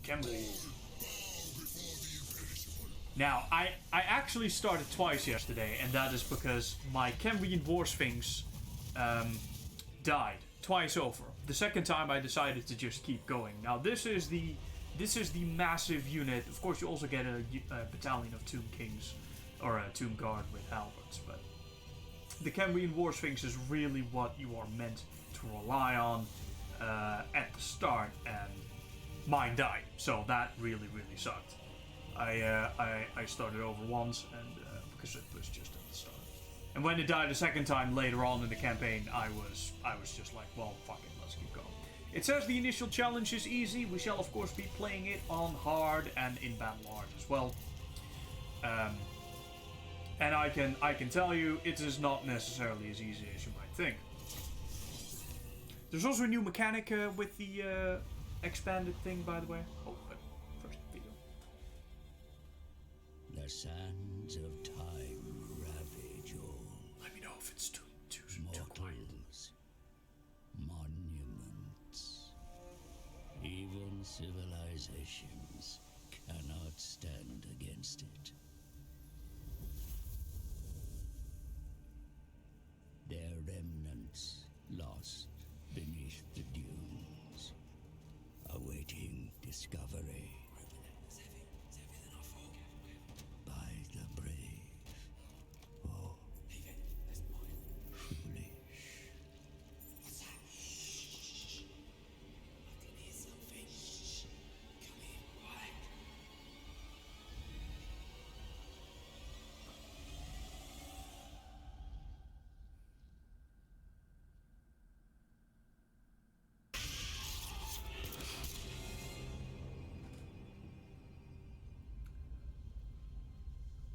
Khemri. Now, I actually started twice yesterday, and that is because my Khemrian War Sphinx died twice over. The second time I decided to just keep going. Now, this is the massive unit. Of course, you also get a battalion of Tomb Kings, or a Tomb Guard with halberds, but the Khemrian War Sphinx is really what you are meant to rely on at the start, and mine died, so that really sucked. I started over once, and because it was just at the start. And when it died a second time later on in the campaign, I was just like, well, fuck it, let's keep going. It says the initial challenge is easy. We shall of course be playing it on hard and in battle hard as well. And I can tell you, it is not necessarily as easy as you might think. There's also a new mechanic with the expanded thing, by the way. Oh, but first video. The sands of time ravage all. Let me know if it's too mortals, monuments, even civilizations cannot stand against it. Their remnants lost beneath the dunes, awaiting discovery by the brave or foolish. What's that? Shh. I can hear something. Shh. Come here, quiet.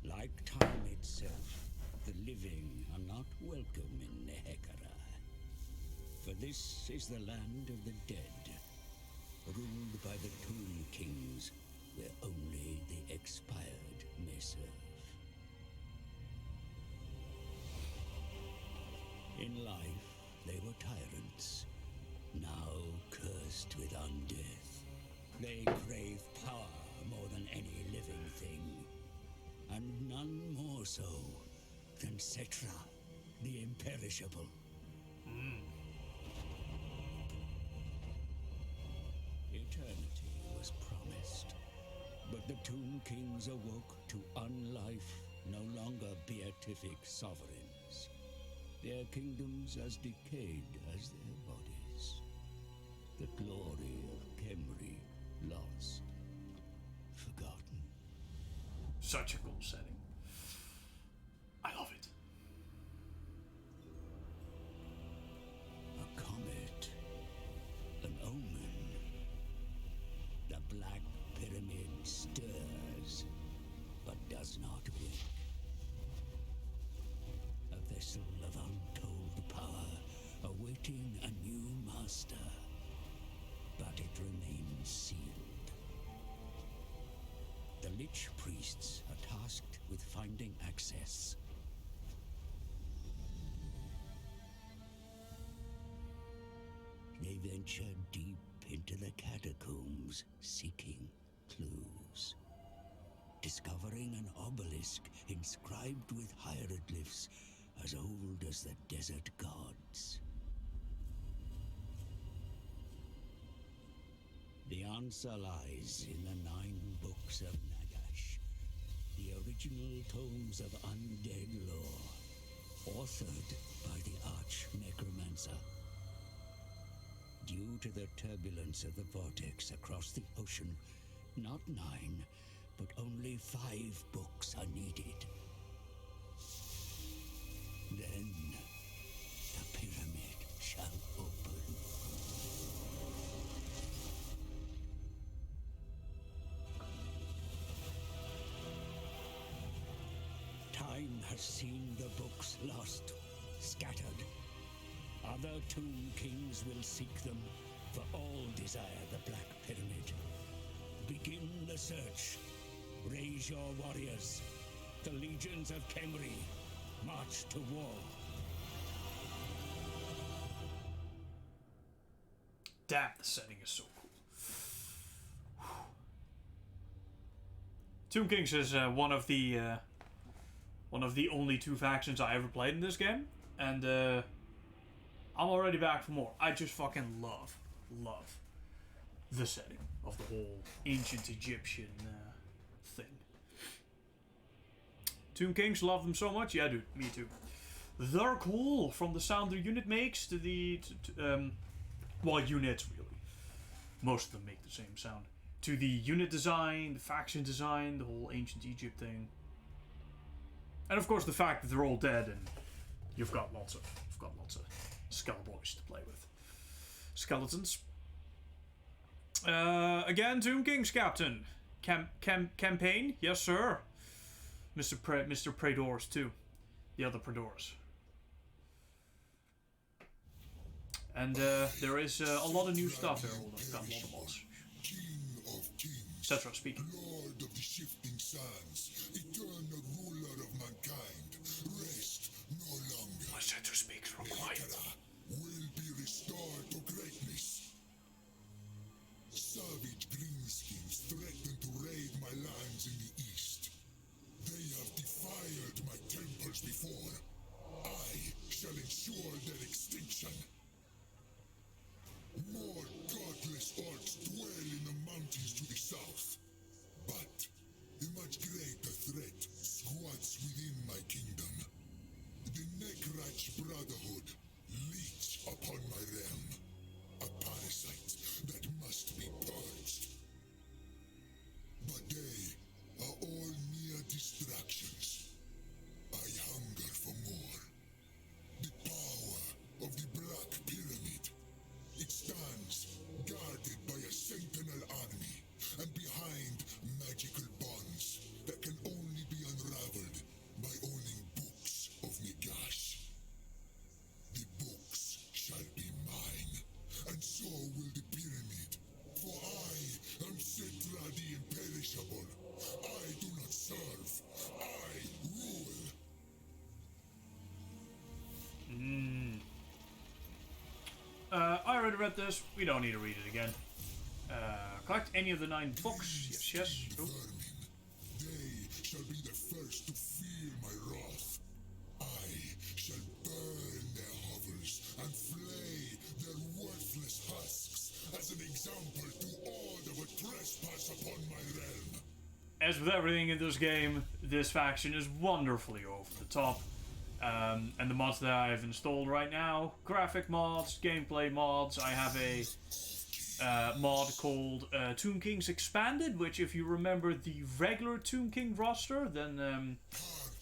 Like time itself, the living are not welcome in Nehekara. For this is the land of the dead, ruled by the Tomb Kings, where only the expired may serve. In life, they were tyrants, now cursed with undeath. They crave power more than any living thing. And none more so than Cetra, the imperishable. Eternity was promised, but the Tomb Kings awoke to unlife, no longer beatific sovereigns. Their kingdoms as decayed as their bodies. The glory of Khemri lost, forgotten. Such a cool setting. I love it. A comet, an omen. The Black Pyramid stirs, but does not wink. A vessel of untold power, awaiting a new master. But it remains sealed. The Lich Priests are tasked with finding access. They venture deep into the catacombs, seeking clues. Discovering an obelisk inscribed with hieroglyphs as old as the desert gods. The answer lies in the 9 books of Nagash, the original tomes of undead lore, authored by the Arch-Necromancer. Due to the turbulence of the vortex across the ocean, not 9, but only 5 books are needed. Then, the pyramid shall open. Time has seen the books lost, scattered. Other Tomb Kings will seek them, for all desire the Black Pyramid. Begin the search. Raise your warriors. The legions of Khemri march to war. Damn, the setting is so cool. Tomb Kings is one of the only 2 factions I ever played in this game, and I'm already back for more. I just fucking love the setting of the whole ancient Egyptian thing. Tomb Kings, love them so much. Yeah, dude, me too. They're cool, from the sound their unit makes to the well, units really. Most of them make the same sound. To the unit design, the faction design, the whole ancient Egypt thing. And of course the fact that they're all dead and you've got lots of skeleton-boys to play with. Skeletons. Again, Tomb Kings Captain. Campaign? Yes, sir. Mr. Praedorus too. The other Praedorus. And there is a lot of new stuff here. Hold on, got a lot of mods. Etc. speaking. Lord of the shifting sands, eternal ruler of mankind, rest no longer. Etc. speaks real quiet. Will be restored to greatness. Savage greenskins threaten to raid my lands in the east. They have defiled my temples before. I shall ensure their extinction. More godless orcs dwell in the mountains to the south. But a much greater threat squats within my kingdom. The Neckrach Brotherhood leech upon my realm. A parasite that must be purged. But they are all mere distractions. I hunger for more. The power of the Black Pyramid. It stands guarded by a sentinel army, and behind magical bonds that can only be unraveled by owning books of Nagash. The books shall be mine, and so will the pyramid, for I am Setra the Imperishable. I do not serve, I rule. I already read this. We don't need to read it again. Collect any of the 9 books. Yes. Cool. They shall be the first to feel my wrath. I shall burn their hovels and flay their worthless husks as an example to all that would trespass upon my realm. As with everything in this game, this faction is wonderfully over the top. And the mods that I've installed right now, graphic mods, gameplay mods. I have a mod called Tomb Kings Expanded, which if you remember the regular Tomb King roster, then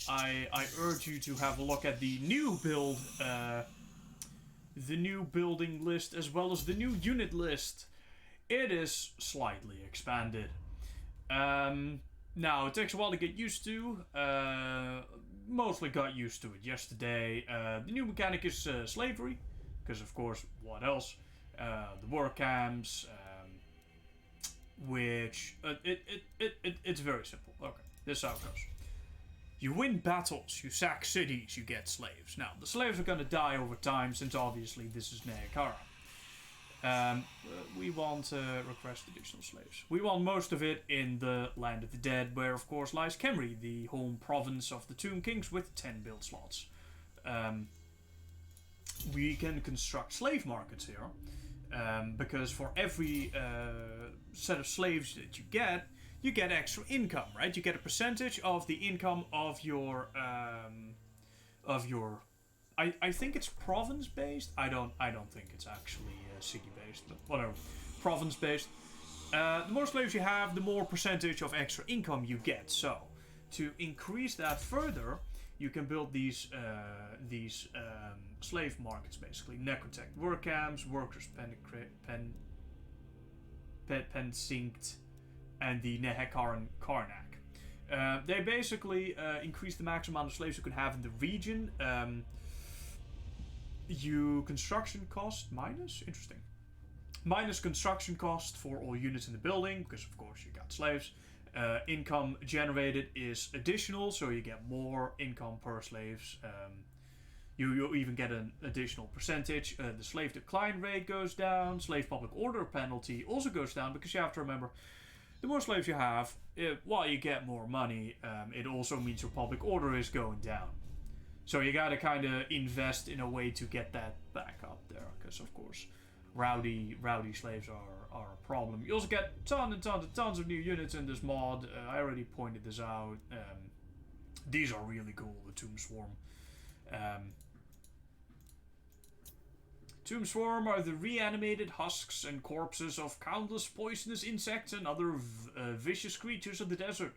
I urge you to have a look at the new build, the new building list, as well as the new unit list. It is slightly expanded. Now, it takes a while to get used to. Mostly got used to it yesterday. The new mechanic is slavery, because of course, what else? The work camps, which it's very simple. Okay, this is how it goes. You win battles, you sack cities, you get slaves. Now, the slaves are going to die over time, since obviously this is Neakara. We want request additional slaves. We want most of it in the Land of the Dead, where of course lies Khemri, the home province of the Tomb Kings, with 10 build slots. We can construct slave markets here, because for every set of slaves that you get extra income, right? You get a percentage of the income of your I think it's province based. I don't think it's actually city based, but whatever. Province based. The more slaves you have, the more percentage of extra income you get. So to increase that further, you can build these slave markets, basically necrotech work camps, workers pensinct, and the Nehekaran Karnak. They basically increase the maximum amount of slaves you can have in the region. Construction cost minus? Interesting. Minus construction cost for all units in the building, because of course you got slaves. Income generated is additional, so you get more income per slaves. You even get an additional percentage. The slave decline rate goes down. Slave public order penalty also goes down, because you have to remember the more slaves you have, while you get more money, it also means your public order is going down. So you gotta kind of invest in a way to get that back up there, because of course, rowdy slaves are a problem. You also get tons of new units in this mod. I already pointed this out. These are really cool. The Tomb Swarm. Tomb Swarm are the reanimated husks and corpses of countless poisonous insects and other vicious creatures of the desert,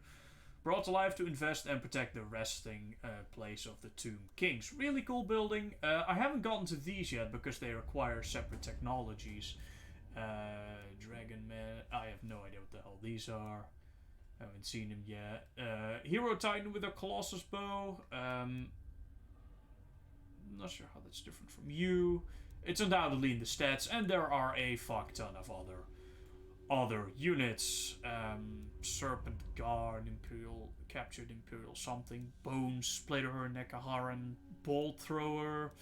brought to life to infest and protect the resting place of the Tomb Kings. Really cool building. I haven't gotten to these yet because they require separate technologies. Dragon Man. I have no idea what the hell these are. Haven't seen him yet. Hero Titan with a Colossus bow. Not sure how that's different from you. It's undoubtedly in the stats, and there are a fuck ton of other units. Serpent Guard, Imperial, Captured Imperial something, Bone Splitter, Nekaharan, Bolt Thrower.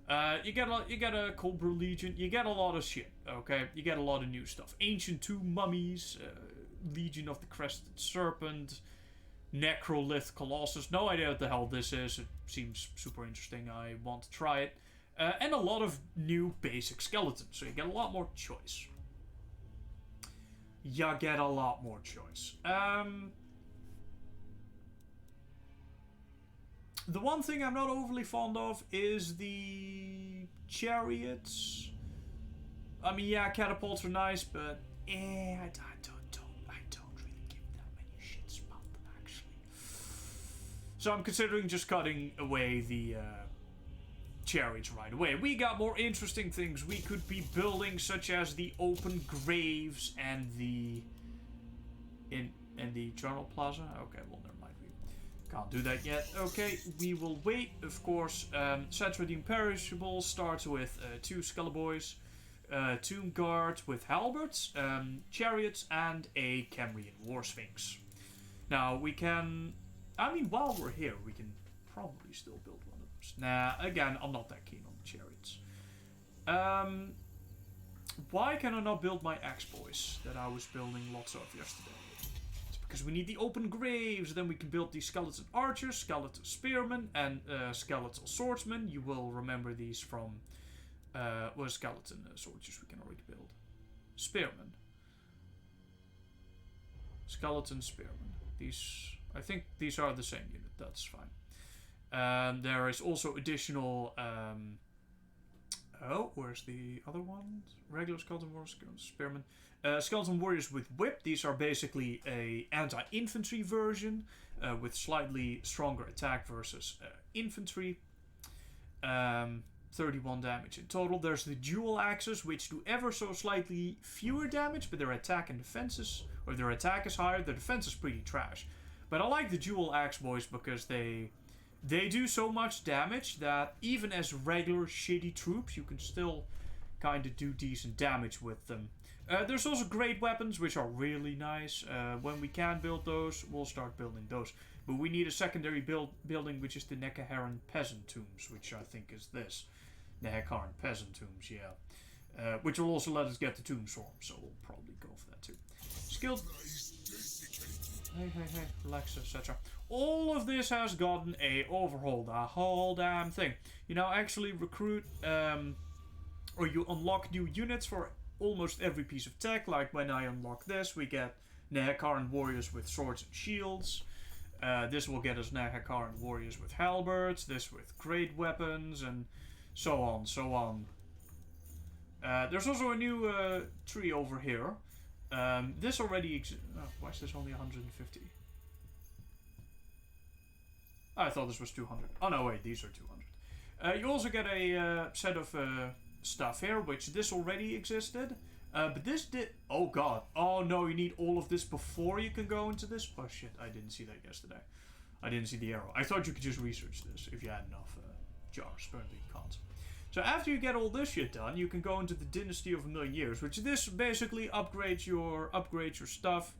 You get a Cobra Legion. You get a lot of shit. Okay, you get a lot of new stuff. Ancient Tomb Mummies, Legion of the Crested Serpent, Necrolith Colossus. No idea what the hell this is. It seems super interesting. I want to try it. And a lot of new basic skeletons, so you get a lot more choice. The one thing I'm not overly fond of is the chariots. I mean, yeah, catapults are nice, but I don't really give that many shits about them, actually. So I'm considering just cutting away the chariots right away. We got more interesting things we could be building, such as the open graves and the Eternal Plaza. Okay, well, never mind. We can't do that yet. Okay, we will wait. Of course, Sets with the Imperishable starts with 2 Skelleboys, Tomb Guards with halberds, chariots, and a Cambrian War Sphinx. Now we can. I mean, while we're here, we can probably still build one. Nah, again, I'm not that keen on the chariots. Why can I not build my Axe-Boys that I was building lots of yesterday? It's because we need the open graves. Then we can build these skeleton archers, skeleton spearmen, and skeletal swordsmen. You will remember these from skeleton soldiers we can already build. Spearmen. Skeleton spearmen. I think these are the same unit. That's fine. There is also additional. Where's the other one? Regular skeleton warriors, spearmen. Skeleton warriors with whip. These are basically a anti-infantry version with slightly stronger attack versus infantry. 31 damage in total. There's the dual axes, which do ever so slightly fewer damage, but their attack and defenses, or their attack is higher. Their defense is pretty trash. But I like the dual axe boys because they do so much damage that even as regular shitty troops, you can still kind of do decent damage with them. There's also great weapons, which are really nice. When we can build those, we'll start building those. But we need a secondary building, which is the Nekaharan Peasant Tombs, which I think is this. Nekaharan Peasant Tombs, yeah. Which will also let us get the Tomb Swarm, so we'll probably go for that too. Skilled... Hey, relax, etc. All of this has gotten a overhaul, the whole damn thing. You now actually recruit, or you unlock new units for almost every piece of tech. Like when I unlock this, we get Nehekaran warriors with swords and shields. This will get us Nehekaran warriors with halberds, this with great weapons, and so on. There's also a new tree over here. This already exists. Oh, why is this only 150? I thought this was 200. Oh no, wait, these are 200. You also get a set of stuff here, which this already existed. But this did... Oh god. Oh no, you need all of this before you can go into this? Oh shit, I didn't see that yesterday. I didn't see the arrow. I thought you could just research this if you had enough jars. Apparently you can't. So after you get all this shit done, you can go into the Dynasty of a Million Years, which this basically upgrades your stuff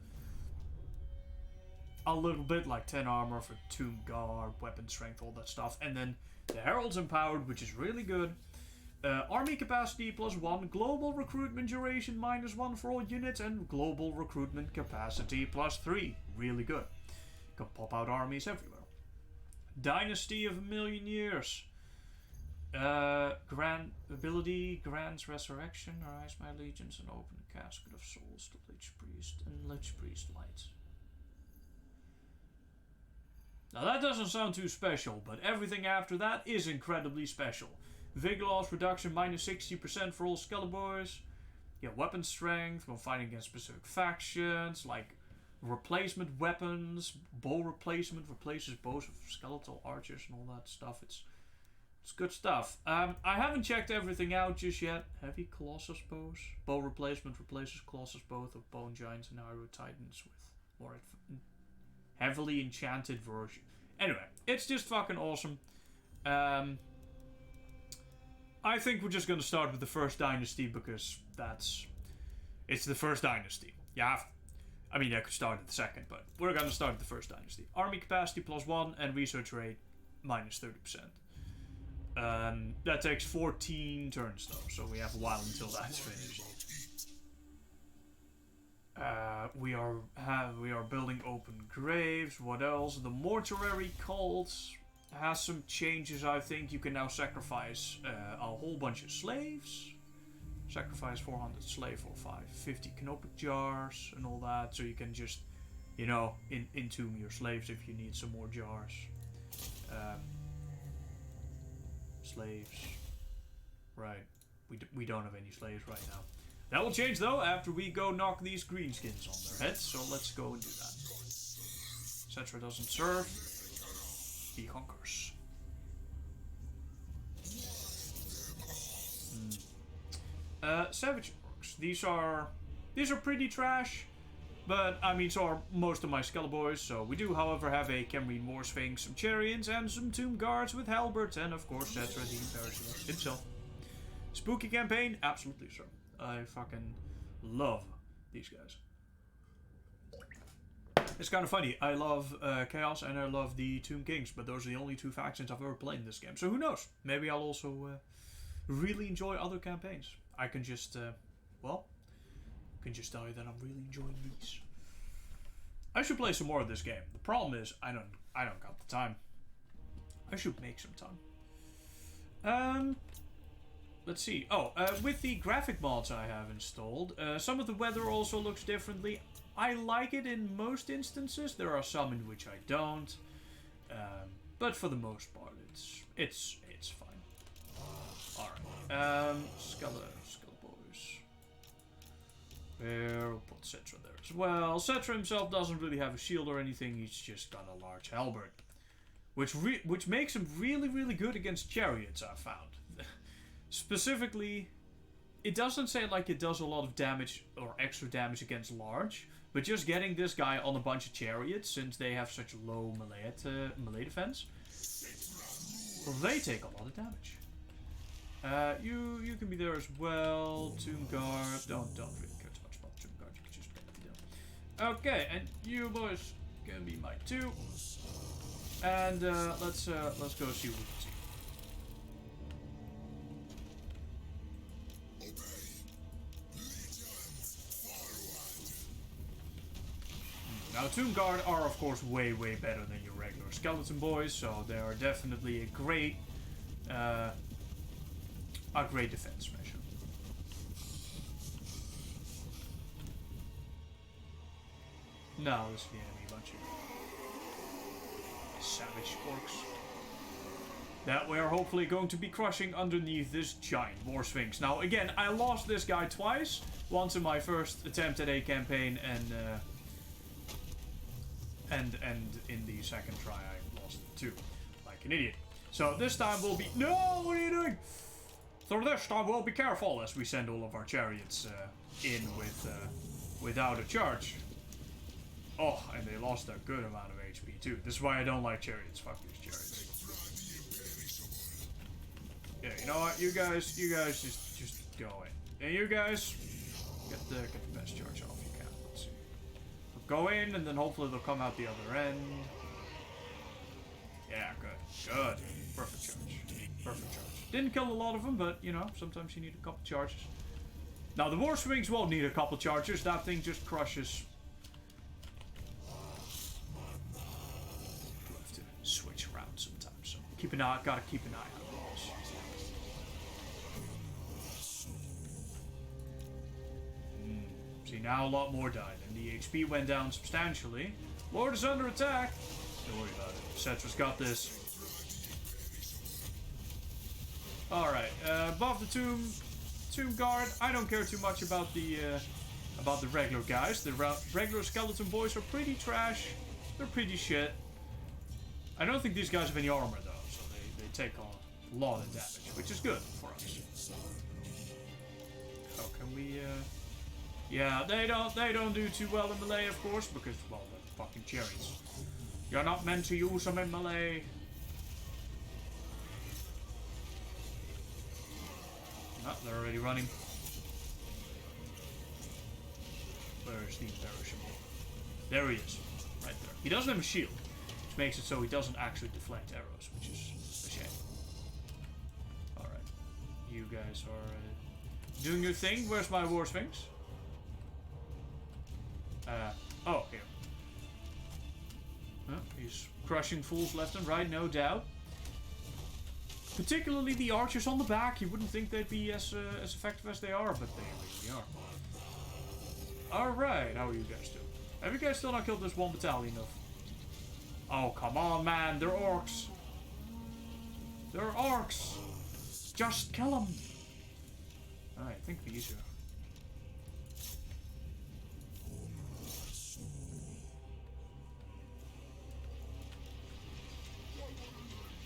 a little bit, like 10 armor for Tomb Guard, weapon strength, all that stuff. And then the Herald's Empowered, which is really good. Army capacity +1, global recruitment duration -1 for all units, and global recruitment capacity +3. Really good. Can pop out armies everywhere. Dynasty of a million years. Grand ability grants resurrection. Arise my legions and open a casket of souls to Lich Priest and Lich Priest light. Now that doesn't sound too special, but everything after that is incredibly special. Vigor loss reduction -60% for all Skeleborgs. Yeah, weapon strength when fighting against specific factions, like replacement weapons, bow replacement replaces bows of skeletal archers and all that stuff. It's good stuff. I haven't checked everything out just yet. Heavy Colossus bows. Bow replacement replaces Colossus both of Bone Giants and Iron Titans with more heavily enchanted version. Anyway, it's just fucking awesome. I think we're just gonna start with the first dynasty because it's the first dynasty. Yeah, I mean I could start at the second, but we're gonna start at the first dynasty. Army capacity +1 and research rate -30%. That takes 14 turns though, so we have a while until that's finished. We are building open graves. What else? The Mortuary Cults has some changes. I think you can now sacrifice a whole bunch of slaves. Sacrifice 400 slave for 550 canopic jars and all that. So you can just, you know, entomb your slaves if you need some more jars. Slaves. Right. We don't have any slaves right now. That will change though after we go knock these greenskins on their heads. So let's go and do that. Cetra doesn't serve. He conquers. Savage orcs. These are pretty trash, but I mean so are most of my Skeleborgs. So we do, however, have a Camarine War Sphinx, some Chariots, and some Tomb Guards with halberds, and of course Cetra the Imperialist himself. Spooky campaign, absolutely sir. I fucking love these guys. It's kind of funny. I love Chaos and I love the Tomb Kings, but those are the only two factions I've ever played in this game. So who knows? Maybe I'll also really enjoy other campaigns. I can just, can just tell you that I'm really enjoying these. I should play some more of this game. The problem is I don't got the time. I should make some time. Let's see. Oh, with the graphic mods I have installed, some of the weather also looks differently. I like it in most instances. There are some in which I don't, but for the most part, it's fine. All right. Skeleborgs. We'll put Cetra there as well. Cetra himself doesn't really have a shield or anything. He's just got a large halberd, which makes him really, really good against chariots. I've found. Specifically, it doesn't say like it does a lot of damage or extra damage against large, but just getting this guy on a bunch of chariots, since they have such low melee defense, well, they take a lot of damage. You can be there as well. Tomb Guard. Don't really care too much about Tomb Guard. You can just get me down. Okay, and you boys can be mine too. And let's go see what we can see. Now, Tomb Guard are, of course, way better than your regular Skeleton Boys, so they are definitely a great defense measure. Now, this is the enemy bunch of savage orcs that we are hopefully going to be crushing underneath this giant War Sphinx. Now, again, I lost this guy twice. Once in my first attempt at a campaign, and in the second try I lost it too, like an idiot. So this time we'll be... No, what are you doing? So this time we'll be careful as we send all of our chariots in without a charge. Oh, and they lost a good amount of HP too. This is why I don't like chariots. Fuck these chariots. Yeah, you know what? You guys just go in. And you guys get the best charge off you can. Let's see. Go in, and then hopefully they'll come out the other end. Yeah, good. Perfect charge. Perfect charge. Didn't kill a lot of them, but you know, sometimes you need a couple charges. Now the War Swings won't need a couple charges. That thing just crushes. Do have to switch around sometimes, so gotta keep an eye out on this. See, now a lot more died, and the HP went down substantially. Lord is under attack. Don't worry about it. Cetra's got this. Alright, above the tomb guard. I don't care too much about the regular guys. The regular skeleton boys are pretty trash. They're pretty shit. I don't think these guys have any armor though, so they take a lot of damage, which is good for us. How can we? Yeah, they don't do too well in melee, of course, because well, they're fucking cherries. You're not meant to use them in melee. Oh, they're already running. Where is the imperishable? There he is. Right there. He doesn't have a shield, which makes it so he doesn't actually deflect arrows, which is a shame. Alright. You guys are doing your thing. Where's my War Sphinx? Oh, here. He's crushing fools left and right, no doubt. Particularly the archers on the back. You wouldn't think they'd be as effective as they are, but they really are. Alright, how are you guys doing? Have you guys still not killed this one battalion of... Oh, come on, man. They're orcs. They're orcs. Just kill them. Alright, think it'd be easier.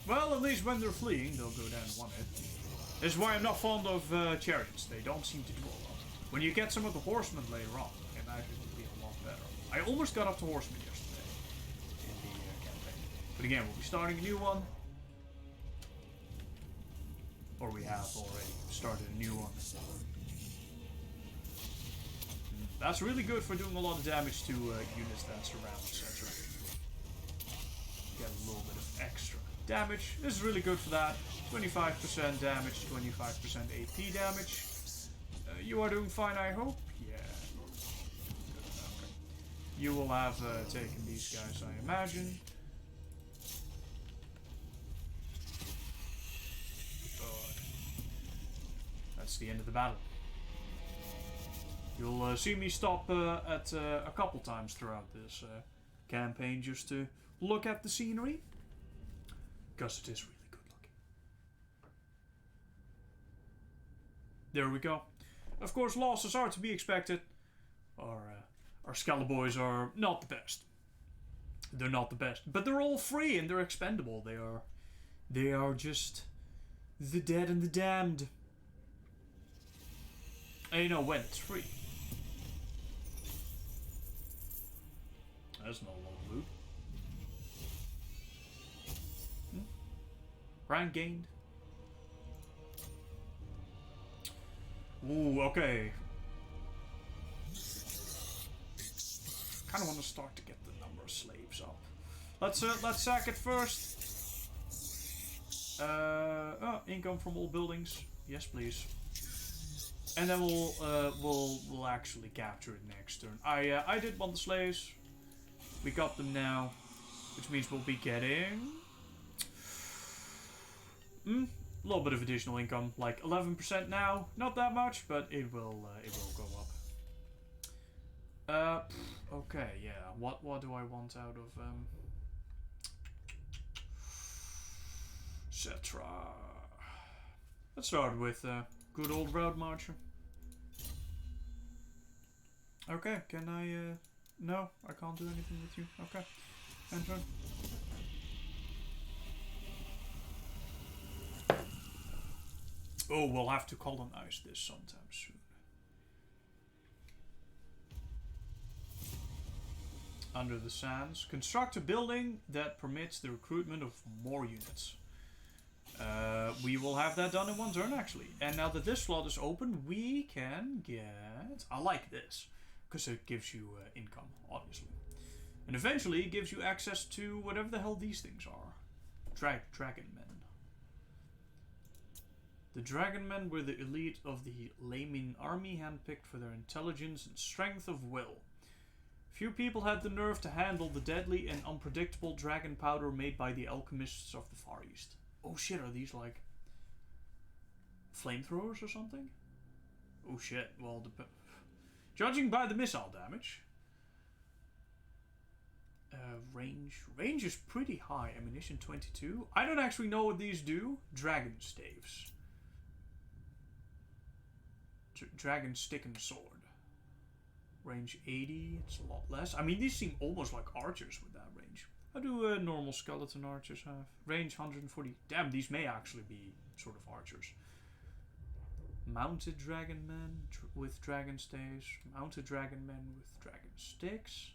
Well, at least when they're fleeing, they'll go down one hit. This is why I'm not fond of chariots. They don't seem to do a lot. When you get some of the horsemen later on, I imagine it would be a lot better. I almost got up to horsemen yesterday in the campaign. But again, we'll be starting a new one. Or we have already started a new one. That's really good for doing a lot of damage to units that surround, etc. Get a little bit of extra damage. This is really good for that. 25% damage, 25% AP damage. You are doing fine, I hope? Yeah. Good. Okay. You will have taken these guys, I imagine. Good. That's the end of the battle. You'll see me stop at a couple times throughout this campaign just to look at the scenery. Because it is really good looking. There we go. Of course, losses are to be expected. Our Skeleton are not the best. They're not the best. But they're all free and they're expendable. They are just the dead and the damned. And you know when it's free. That's not a lot of loot. Rank gained. Ooh, okay. Kind of want to start to get the number of slaves up. Let's sack it first. Income from all buildings. Yes, please. And then we'll actually capture it next turn. I did want the slaves. We got them now, which means we'll be getting a little bit of additional income, like 11% now. Not that much, but it will go up. Okay, yeah. What do I want out of Cetra? Let's start with good old road marcher. Okay, can I? No, I can't do anything with you. Okay, enter. Oh, we'll have to colonize this sometime soon. Under the sands, construct a building that permits the recruitment of more units. We will have that done in one turn, actually. And now that this slot is open, we can get... I like this, because it gives you income, obviously. And eventually it gives you access to whatever the hell these things are. Dragon men. The dragonmen were the elite of the Lamin army, handpicked for their intelligence and strength of will. Few people had the nerve to handle the deadly and unpredictable dragon powder made by the alchemists of the Far East. Oh shit, are these like flamethrowers or something? Oh shit, well, judging by the missile damage, range is pretty high. Ammunition 22. I don't actually know what these do. Dragon staves. Dragon stick and sword. Range 80. It's a lot less. I mean, these seem almost like archers with that range. How do normal skeleton archers have? Range 140. Damn, these may actually be sort of archers. Mounted dragon men with dragon staves. Mounted dragon men with dragon sticks.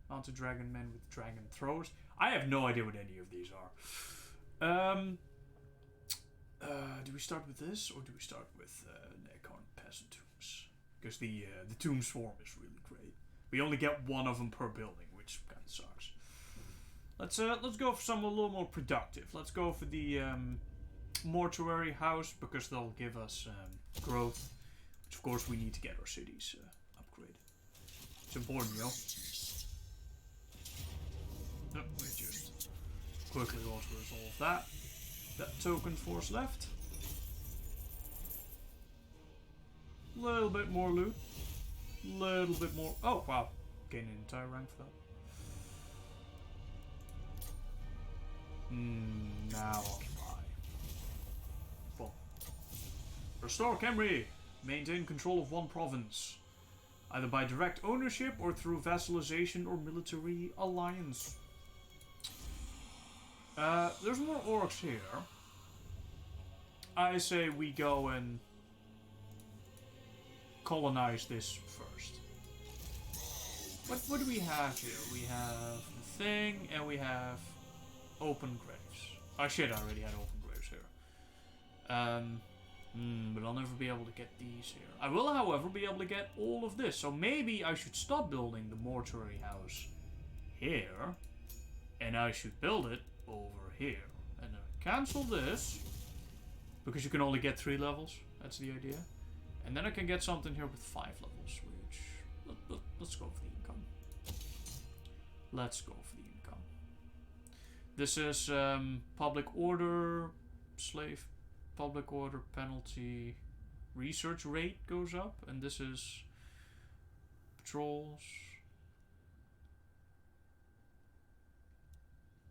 Mounted dragon men with dragon throwers. I have no idea what any of these are. Do we start with this or do we start with Necron peasant tombs? Because the tomb swarm is really great. We only get one of them per building, which kind of sucks. Let's go for something a little more productive. Let's go for the mortuary house because they'll give us growth, which of course we need to get our cities upgraded. It's important, yo. No, we just quickly also resolve that. That token force left. Little bit more loot. Little bit more. Oh wow, gain an entire rank for that. Now occupy. Well, restore Khemri. Maintain control of one province, either by direct ownership or through vassalization or military alliance. There's more orcs here. I say we go and colonize this first. What do we have here? We have the thing, and we have open graves. Oh shit, I already had open graves here. But I'll never be able to get these here. I will, however, be able to get all of this. So maybe I should stop building the mortuary house here, and I should build it over here. And then cancel this, because you can only get 3 levels. That's the idea. And then I can get something here with 5 levels, which... Let's go for the income. Let's go for the income. This is public order, slave, public order, penalty, research rate goes up. And this is patrols.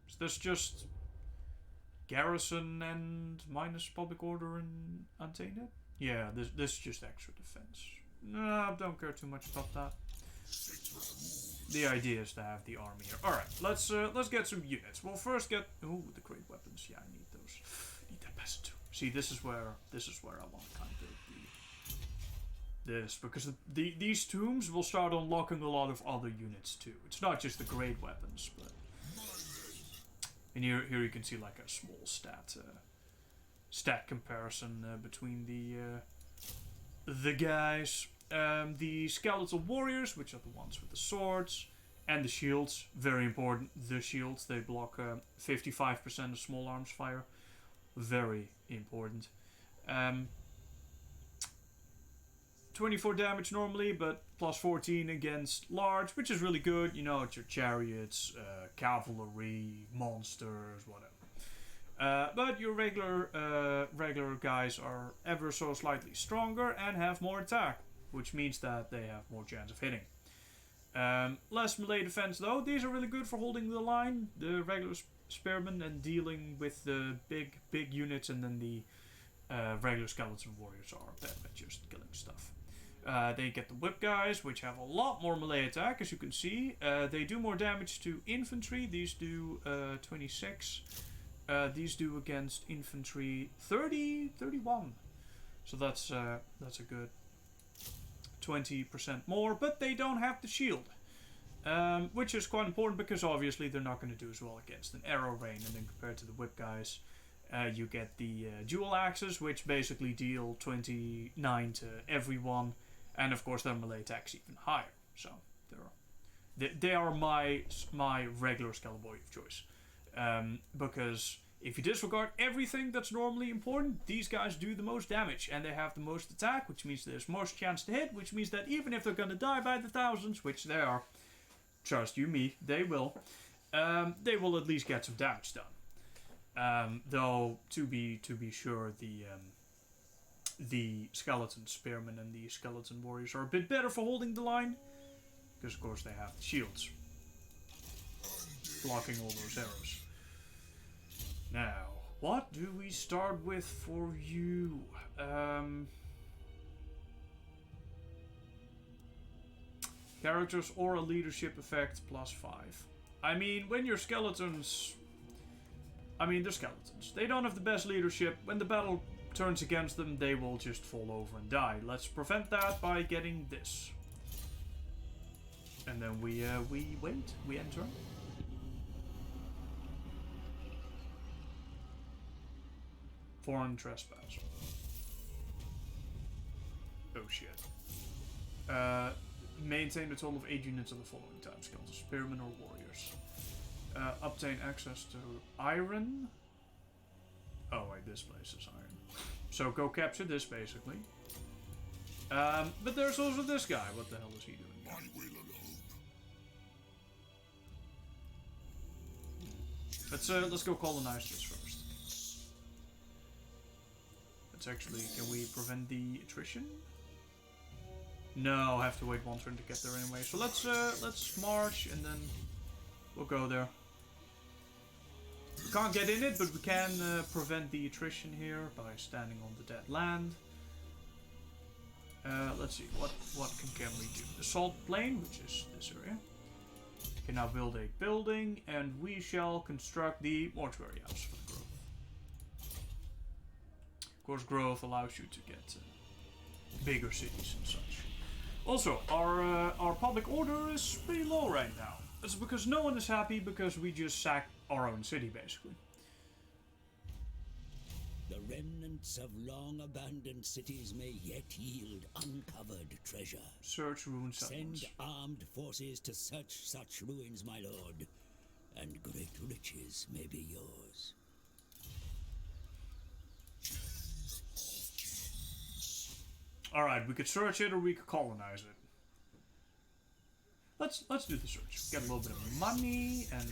Is this just garrison and minus public order and Untainted? Yeah, this is just extra defense. No, I don't care too much about that. The idea is to have the army here. Alright, let's get some units. We'll first get the great weapons. Yeah, I need those. Need that peasant too. See, this is where I want to kind of build this, because these tombs will start unlocking a lot of other units too. It's not just the great weapons, but and here you can see like a small stat comparison between the guys. The skeletal warriors, which are the ones with the swords, and the shields. Very important. The shields, they block 55% of small arms fire. Very important. 24 damage normally, but plus 14 against large, which is really good. You know, it's your chariots, cavalry, monsters, whatever. But your regular guys are ever so slightly stronger and have more attack, which means that they have more chance of hitting. Less melee defense though. These are really good for holding the line, the regular spearmen, and dealing with the big units, and then the regular skeleton warriors are better at just killing stuff. They get the whip guys, which have a lot more melee attack, as you can see. They do more damage to infantry. These do 26. These do against infantry 31. So that's a good 20% more, but they don't have the shield. Which is quite important, because obviously they're not going to do as well against an arrow rain. And then compared to the whip guys, you get the dual axes, which basically deal 29 to everyone. And of course their melee attack's even higher. So they are my regular Skeleton of choice. Because If you disregard everything that's normally important, these guys do the most damage, and they have the most attack, which means there's most chance to hit, which means that even if they're gonna die by the thousands, which they are, trust you me, they will at least get some damage done. Though to be sure, the skeleton spearmen and the skeleton warriors are a bit better for holding the line, because of course they have the shields blocking all those arrows. Now, what do we start with for you? Characters or a leadership effect +5. I mean, when you're skeletons... I mean, they're skeletons. They don't have the best leadership. When the battle turns against them, they will just fall over and die. Let's prevent that by getting this. And then we wait. We enter. Foreign trespass. Oh shit. Maintain a total of 8 units of the following types: skeletons, spearmen, or warriors. Obtain access to iron. Oh wait, this place is iron. So go capture this basically. But there's also this guy. What the hell is he doing? My will alone. Let's go colonize this first. Actually, can we prevent the attrition? No, I have to wait one turn to get there anyway. So let's march and then we'll go there. We can't get in it, but we can prevent the attrition here by standing on the dead land. Let's see, what can we do? The salt plain, which is this area. We can now build a building, and we shall construct the mortuary house for the growth. Of course, growth allows you to get bigger cities and such. Also, our public order is pretty low right now. It's because no one is happy because we just sacked our own city, basically. The remnants of long-abandoned cities may yet yield uncovered treasure. Search ruined settlements. Send armed forces to search such ruins, my lord, and great riches may be yours. Alright, we could search it or we could colonize it. Let's do the search. Get a little bit of money and...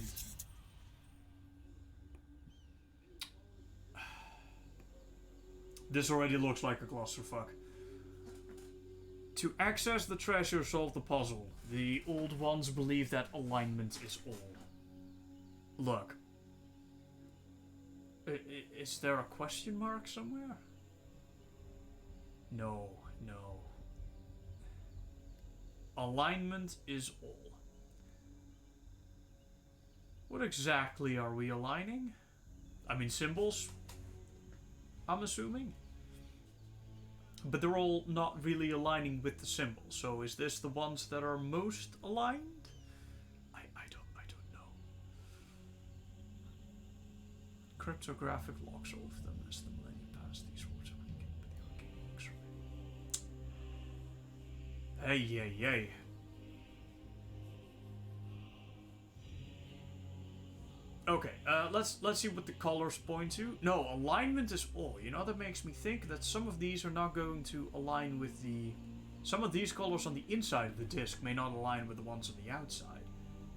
This already looks like a clusterfuck. To access the treasure, solve the puzzle. The old ones believe that alignment is all. Look. Is there a question mark somewhere? No. Alignment is all. What exactly are we aligning? I mean, symbols? I'm assuming. But they're all not really aligning with the symbols. So is this the ones that are most aligned? I don't know. Cryptographic locks all of them as the millennium pass. These words are weakened, but the arcane links remain. Hey. Okay, let's see what the colors point to. No, alignment is all. You know, that makes me think that some of these are not going to align with the... Some of these colors on the inside of the disc may not align with the ones on the outside.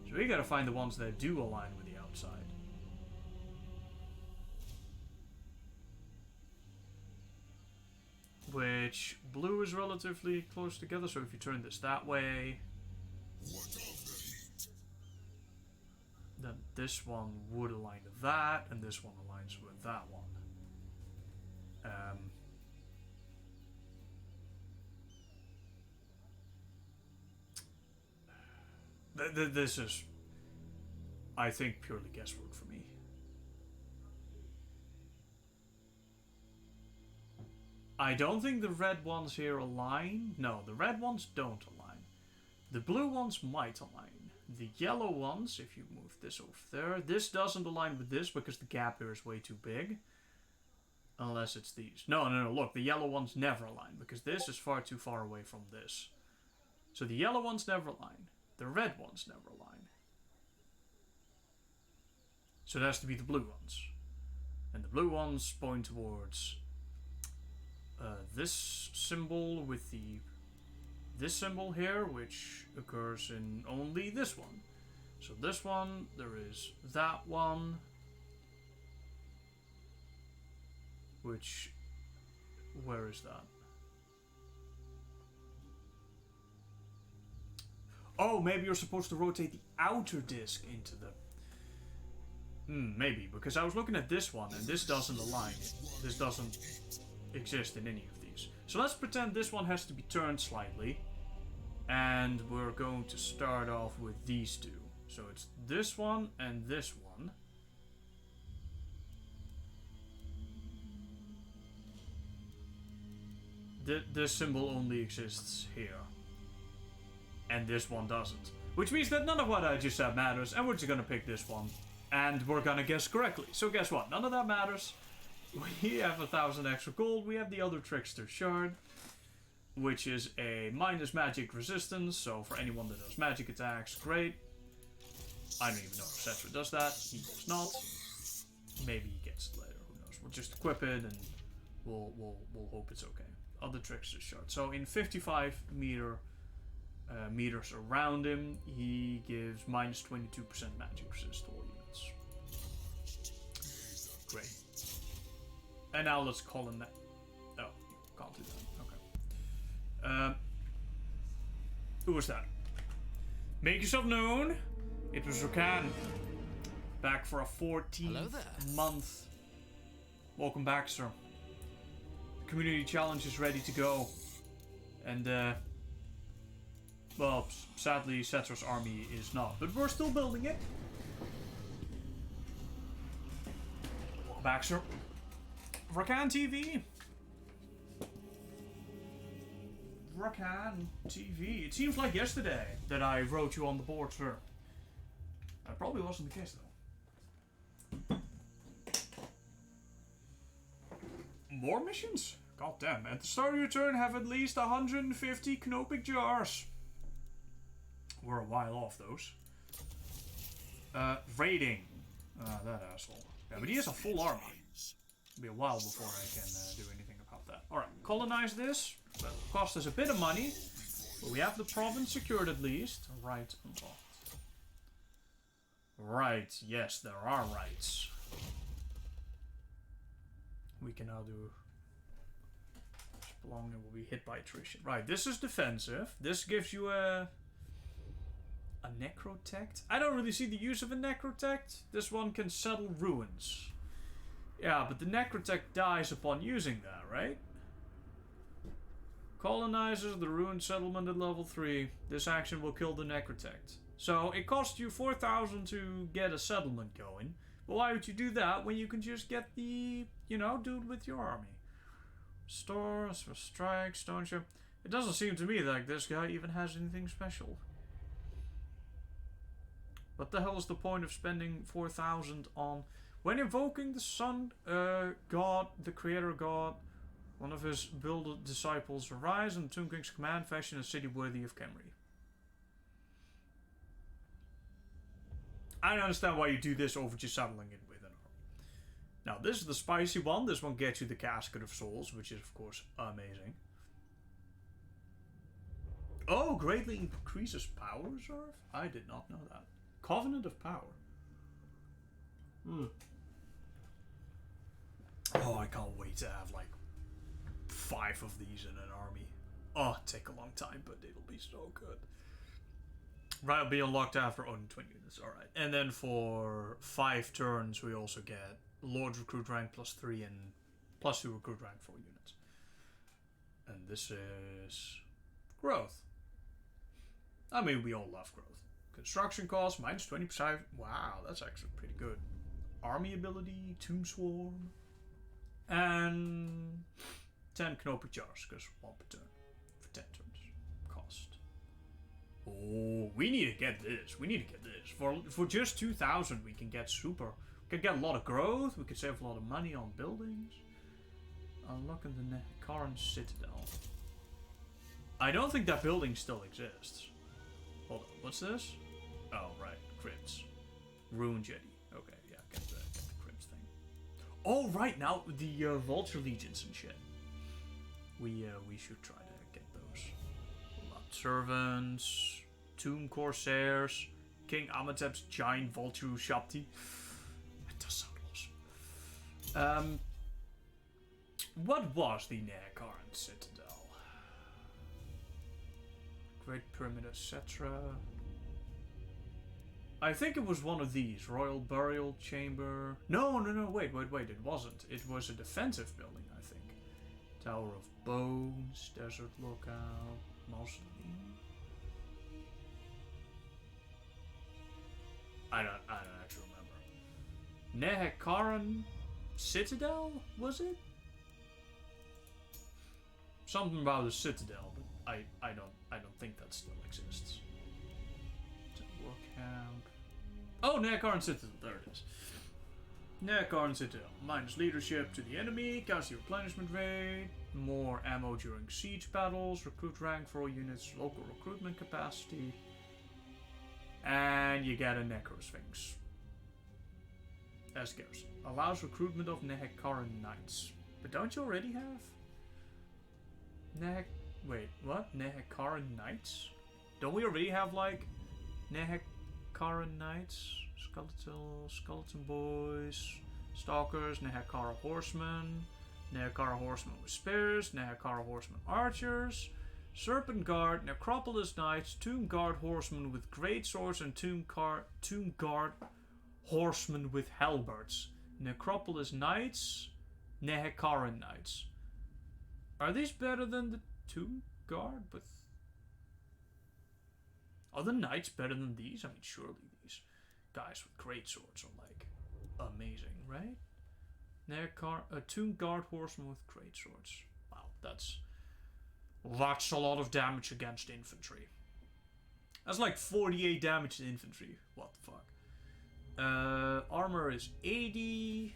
So we gotta find the ones that do align with the outside. Which, blue is relatively close together, so if you turn this that way... What of the heat? Then this one would align to that, and this one aligns with that one. This is, I think, purely guesswork for me. I don't think the red ones here align. No, the red ones don't align. The blue ones might align. The yellow ones, if you move this over there, this doesn't align with this because the gap here is way too big. Unless it's these. No, look, the yellow ones never align because this is far too far away from this. So the yellow ones never align. The red ones never align. So it has to be the blue ones. And the blue ones point towards this symbol with this symbol here, which occurs in only this one. So this one, there is that one, which, where is that? Oh, maybe you're supposed to rotate the outer disc into the... maybe, because I was looking at this one, and this doesn't align. This doesn't exist in any of these. So let's pretend this one has to be turned slightly. And we're going to start off with these two. So it's this one and this one. This symbol only exists here. And this one doesn't. Which means that none of what I just said matters, and we're just gonna pick this one. And we're gonna guess correctly. So guess what? None of that matters. We have 1,000 extra gold. We have the other Trickster Shard, which is a minus magic resistance. So for anyone that does magic attacks, great. I don't even know if Cetra does that. He does not. Maybe he gets it later. Who knows? We'll just equip it and we'll hope it's okay. Other Trickster Shard. So in 55 meters around him, he gives minus 22% magic resist to all units. Great. And now let's call him that. Oh, can't do that. Okay. Who was that? Make yourself known. It was Rakan. Back for a 14th month. Welcome back, sir. The community challenge is ready to go. And, well, sadly, Cetra's army is not. But we're still building it. Welcome back, sir. Rakan TV. Rakan TV. It seems like yesterday that I wrote you on the board, sir. That probably wasn't the case, though. More missions? God damn. At the start of your turn, have at least 150 Knopic jars. We're a while off those. Raiding. That asshole. Yeah, but he has a full army. It'll be a while before I can do anything about that. Alright, colonize this. Well, it cost us a bit of money. But we have the province secured at least. Right unlocked. Right, yes, there are rights. We can now do... Belonging will be hit by attrition. Right, this is defensive. This gives you a necrotect? I don't really see the use of a necrotect. This one can settle ruins. Yeah, but the necrotect dies upon using that, right? Colonizes the ruined settlement at level 3. This action will kill the necrotect. So it costs you 4,000 to get a settlement going. But why would you do that when you can just get the, you know, dude with your army? Stores for strike, stone ship. It doesn't seem to me like this guy even has anything special. What the hell is the point of spending 4,000 on... When invoking the sun god, the creator god, one of his builder disciples arise and Tomb King's command fashion a city worthy of Khemri. I don't understand why you do this over just settling it with an army. Now this is the spicy one. This one gets you the Casket of Souls, which is of course amazing. Oh, greatly increases power reserve? I did not know that. Covenant of Power. Oh, I can't wait to have like 5 of these in an army. Oh, it'll take a long time, but it'll be so good. Right, it'll be unlocked after 20 units. Alright. And then for 5 turns, we also get Lord Recruit rank +3 and +2 Recruit rank for units. And this is growth. I mean, we all love growth. Construction cost, -20%. Wow, that's actually pretty good. Army ability, Tomb Swarm. And 10 Knopic jars, because 1 per turn. For 10 turns. Cost. Oh, we need to get this. We need to get this. For just 2,000, we can get super. We can get a lot of growth. We can save a lot of money on buildings. Unlocking the current citadel. I don't think that building still exists. Hold on, what's this? Oh, right, crypts. Rune jetty. Okay, yeah, get the crypts thing. Oh, right, now the Vulture Legions and shit. We should try to get those. Lot Servants, Tomb Corsairs, King Amenhotep's giant Vulture Shapti. That does sound awesome. What was the Nehecaran Citadel? Great Pyramid, etc. I think it was one of these. Royal Burial Chamber. No, wait. It wasn't. It was a defensive building, I think. Tower of Bones, Desert Lookout, Mausoleum. I don't actually remember. Nehecaran Citadel, was it? Something about a citadel, but I don't think that still exists. War camp. Oh, Nehecaran Citadel, there it is. Nehecaran Citadel. Minus leadership to the enemy, counts the replenishment rate, more ammo during siege battles, recruit rank for all units, local recruitment capacity, and you get a Necrosphinx. As garrison. Allows recruitment of Nehecaran Knights. But don't you already have? Wait, what? Nehecaran Knights? Don't we already have, like, Nehecaran Knights? Skeleton Boys, Stalkers, Nehecara Horsemen, Nehecara Horsemen with Spears, Nehecara Horsemen Archers, Serpent Guard, Necropolis Knights, Tomb Guard Horsemen with Great Swords, and Tomb Guard Horsemen with Halberds. Necropolis Knights, Nehecaran Knights. Are these better than the Tomb Guard with... Are the Knights better than these? I mean, surely these guys with great swords are, like, amazing, right? Tomb Guard Horseman with great swords. Wow, that's a lot of damage against infantry. That's like 48 damage to infantry. What the fuck? Armor is 80.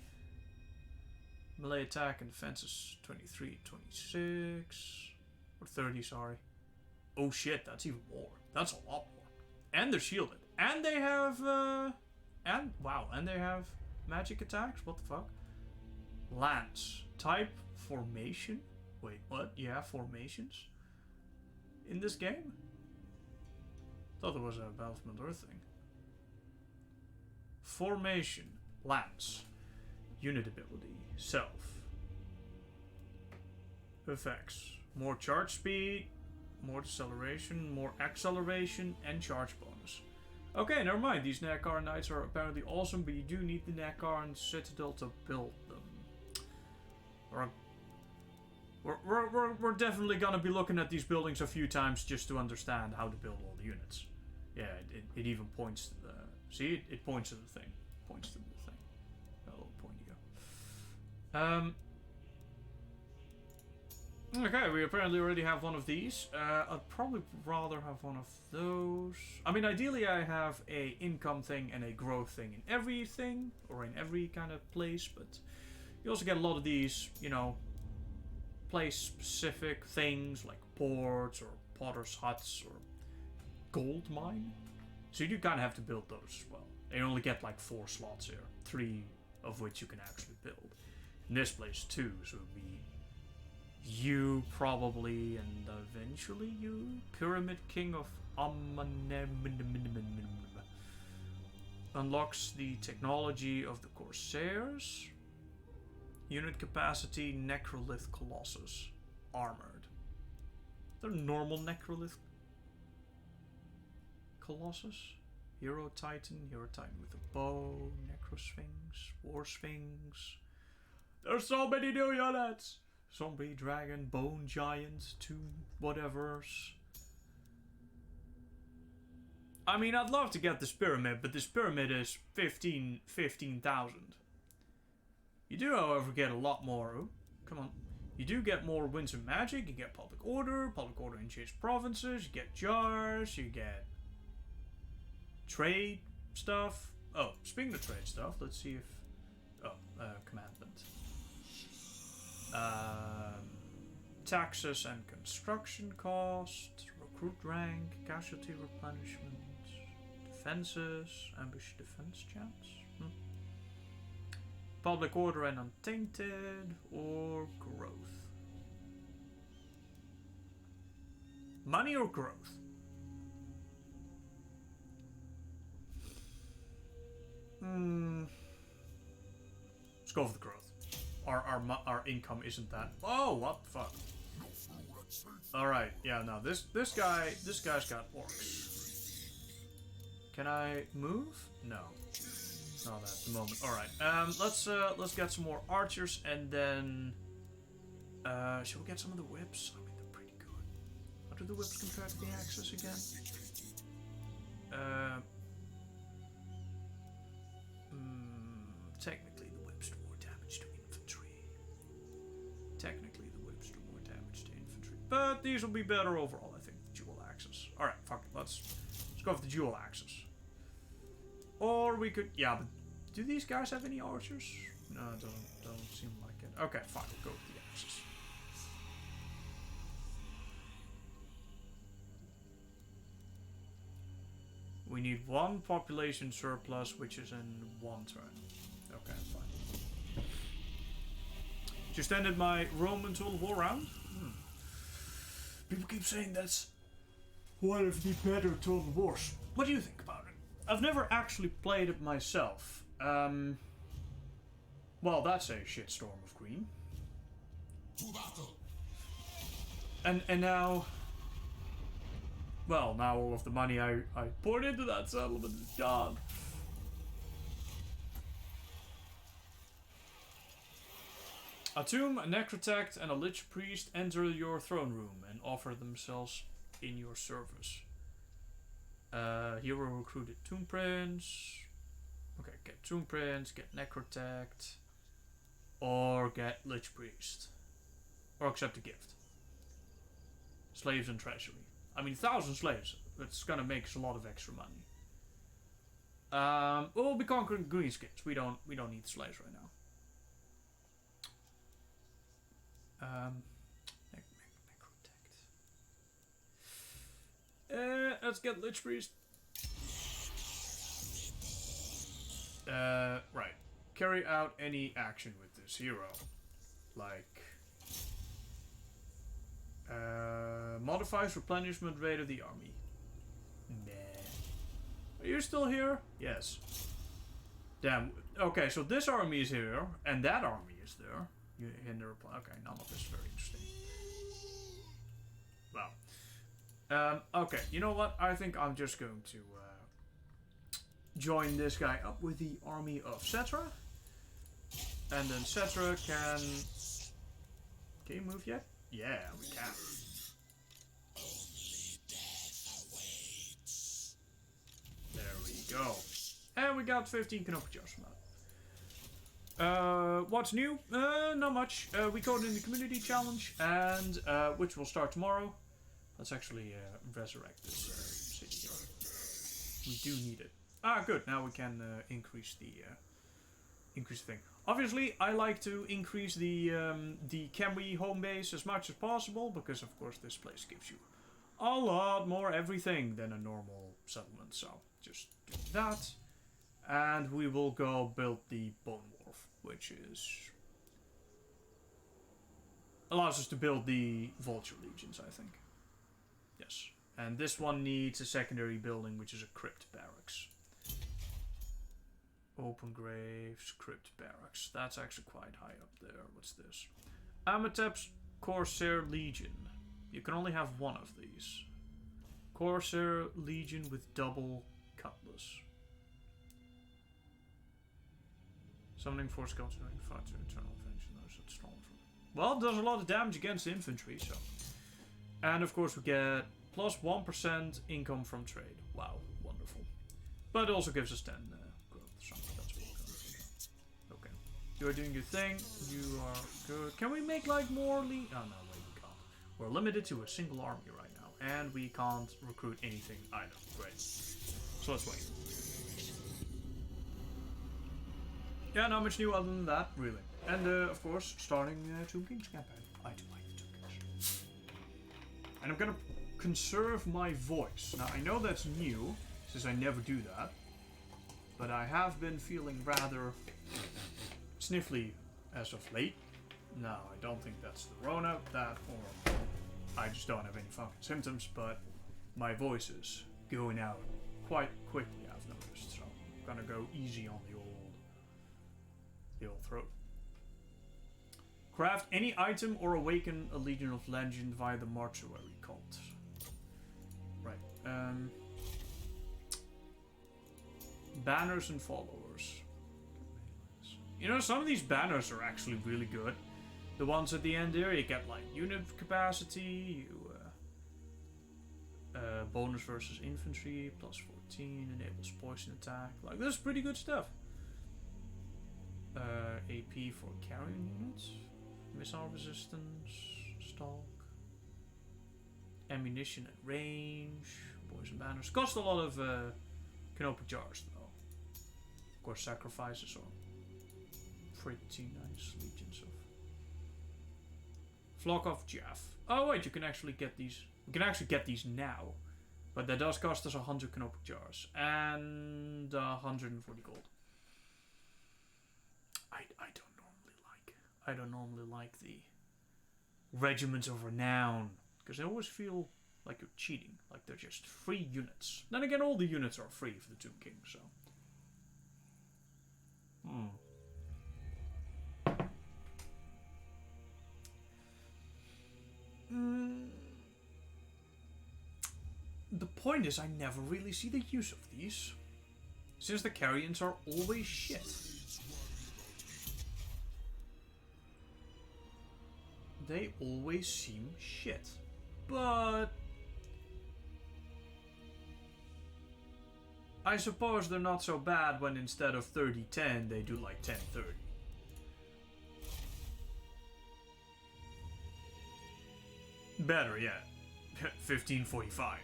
Melee attack and defense is 23, 26. Or 30, sorry. Oh shit, that's even more. That's a lot more. And they're shielded. And they have, and they have magic attacks? What the fuck? Lance. Type formation? Wait, what? Yeah, formations? In this game? Thought there was a Battle of Middle-earth thing. Formation. Lance. Unit ability. Self. Effects. More charge speed, more deceleration, more acceleration, and charge bonus. Okay, never mind. These Nehecaran Knights are apparently awesome, but you do need the Nehecaran Citadel to build them. We're definitely gonna be looking at these buildings a few times just to understand how to build all the units. Yeah, it even points to the... See, it points to the thing. Points to the thing. Got a little pointy go. Okay, we apparently already have one of these. I'd probably rather have one of those. I mean, ideally I have a income thing and a growth thing in everything, or in every kind of place, but you also get a lot of these, you know, place-specific things like ports or potter's huts or gold mine. So you do kind of have to build those as well. They only get like 4 slots here, 3 of which you can actually build. In this place 2, so it would be you probably, and eventually you, Pyramid King of unlocks the technology of the Corsairs. Unit capacity, Necrolith Colossus. Armored. They're normal Necrolith Colossus. Hero Titan with a bow, Necrosphinx, War Sphinx. There's so many new units! Zombie Dragon, Bone Giant, 2 whatevers. I mean, I'd love to get this pyramid, but this pyramid is 15,000. You do, however, get a lot more. Oh, come on. You do get more Winds of Magic. You get Public Order in changed provinces. You get jars. You get trade stuff. Oh, speaking of trade stuff, let's see if... Oh, commandment. Taxes and construction cost. Recruit rank. Casualty replenishment. Defenses. Ambush defense chance. Public order and untainted, or growth? Money or growth? Let's go for the growth. Our income isn't that. Oh, what the fuck? All right, yeah, no, this guy's got orcs. Can I move? No, not at the moment. All right, let's get some more archers and then shall we get some of the whips? I mean, they're pretty good. How do the whips compare to the axes again? Technically, the whips do more damage to infantry. But these will be better overall, I think. Dual axes. All right, fuck it. Let's go with the dual axes. Or we could, yeah. But do these guys have any archers? No, it doesn't seem like it. Okay, fine. We'll go with the axes. We need one population surplus, which is in one turn. Okay, fine. Just ended my Roman Total War round. People keep saying that's one of the better Total Wars. What do you think about it? I've never actually played it myself. Well, that's a shitstorm of green. To battle. And now, well, now all of the money I poured into that settlement is gone. A tomb, a necrotect, and a lich priest enter your throne room and offer themselves in your service. Hero recruited tomb prince. Okay, get tomb prince, get necrotect, or get lich priest, or accept a gift. Slaves and treasury. I mean, 1,000 slaves. That's gonna make us a lot of extra money. We'll be conquering greenskins. We don't need slaves right now. Necrotect. Let's get lich priest. Right. Carry out any action with this hero. Like, modifies replenishment rate of the army. Nah. Are you still here? Yes. Damn. Okay, so this army is here, and that army is there. You hinder reply. Okay, none of this is very interesting. Wow. Okay, you know what? I think I'm just going to join this guy up with the army of Cetra. And then Cetra can... Can you move yet? Yeah, we can. There we go. And we got 15 canopy jars from that. What's new? Not much. We coded in the community challenge, and which will start tomorrow. Let's actually resurrect this city here. We do need it. Ah, good. Now we can increase the thing. Obviously, I like to increase the Camry home base as much as possible because, of course, this place gives you a lot more everything than a normal settlement. So just do that, and we will go build the Bone Wharf, which is allows us to build the Vulture Legions, I think. Yes, and this one needs a secondary building, which is a Crypt Barracks. Open Graves, Crypt Barracks. That's actually quite high up there. What's this? Amatep's Corsair Legion. You can only have one of these. Corsair Legion with double cutlass. Summoning force continuing fight to eternal vengeance. Those that strong from. Well, it does a lot of damage against infantry, so. And of course we get plus 1% income from trade. Wow, wonderful. But it also gives us 10 growth. So that's what we're gonna do. Okay. You are doing your thing. You are good. Can we make like more Oh no, wait, we can't. We're limited to a single army right now. And we can't recruit anything either. Great. So let's wait. Yeah, not much new other than that, really. And of course, starting Tomb King's campaign. I do like the Tomb Kings. And I'm gonna conserve my voice. Now, I know that's new, since I never do that. But I have been feeling rather sniffly as of late. Now, I don't think that's the Rona, that, or I just don't have any fucking symptoms, but my voice is going out quite quickly, I've noticed, so I'm gonna go easy on the old throat. Craft any item or awaken a Legion of Legend via the Mortuary Cult. Right, banners and followers. You know, some of these banners are actually really good. The ones at the end there, you get like unit capacity, you bonus versus infantry, plus 14, enables poison attack. Like, this is pretty good stuff. AP for carrying units, missile resistance, stalk, ammunition at range, poison banners. Cost a lot of canopic jars though. Of course, sacrifices are pretty nice. Legions of Flock of Jaff. Oh wait, you can actually get these. We can actually get these now, but that does cost us 100 canopic jars and 140 gold. I don't normally like the regiments of renown because I always feel like you're cheating, like they're just free units. Then again, all the units are free for the Tomb King, so. The point is, I never really see the use of these, since the carrions are always shit. They always seem shit. But I suppose they're not so bad when instead of 30-10 they do like 10-30. Better yet, 15-45.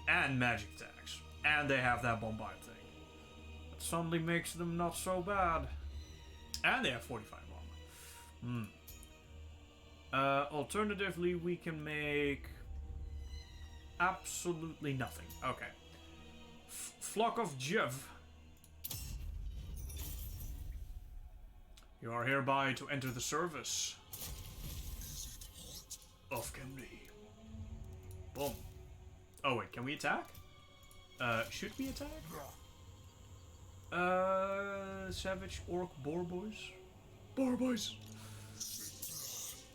And magic attacks. And they have that bombard thing. That suddenly makes them not so bad. And they have 45 armor. Alternatively, we can make absolutely nothing. Okay. Flock of Jev. You are hereby to enter the service of Kemri. Boom. Oh wait, can we attack? Should we attack? Savage Orc Boar Boys. Boar Boys.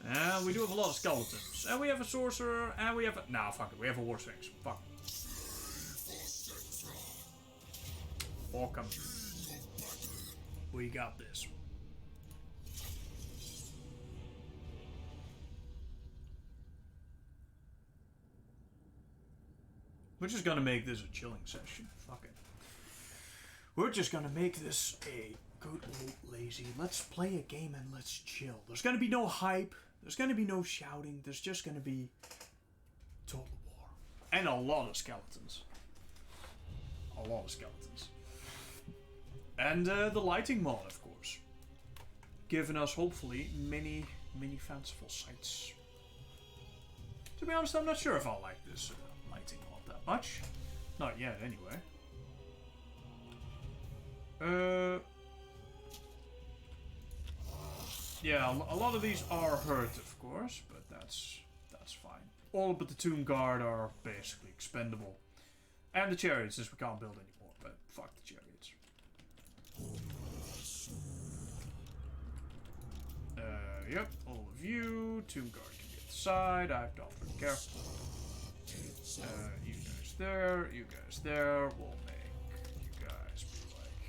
And we do have a lot of skeletons. And we have a sorcerer, and we have a... Nah, fuck it, we have a war sphinx. Fuck. Fuck 'em. We got this. We're just gonna make this a chilling session. Fuck it. We're just gonna make this a good old lazy. Let's play a game and let's chill. There's gonna be no hype. There's gonna be no shouting. There's just gonna be total war. And a lot of skeletons. A lot of skeletons. And the lighting mod, of course. Giving us, hopefully, many fanciful sights. To be honest, I'm not sure if I'll like this lighting mod that much. Not yet, anyway. Yeah, a lot of these are hurt, of course, but that's fine. All but the Tomb Guard are basically expendable. And the chariots, since we can't build anymore, but fuck the chariots. Yep, all of you. Tomb Guard can be at the side. I don't really care. You guys there, you guys there. We'll make you guys be like...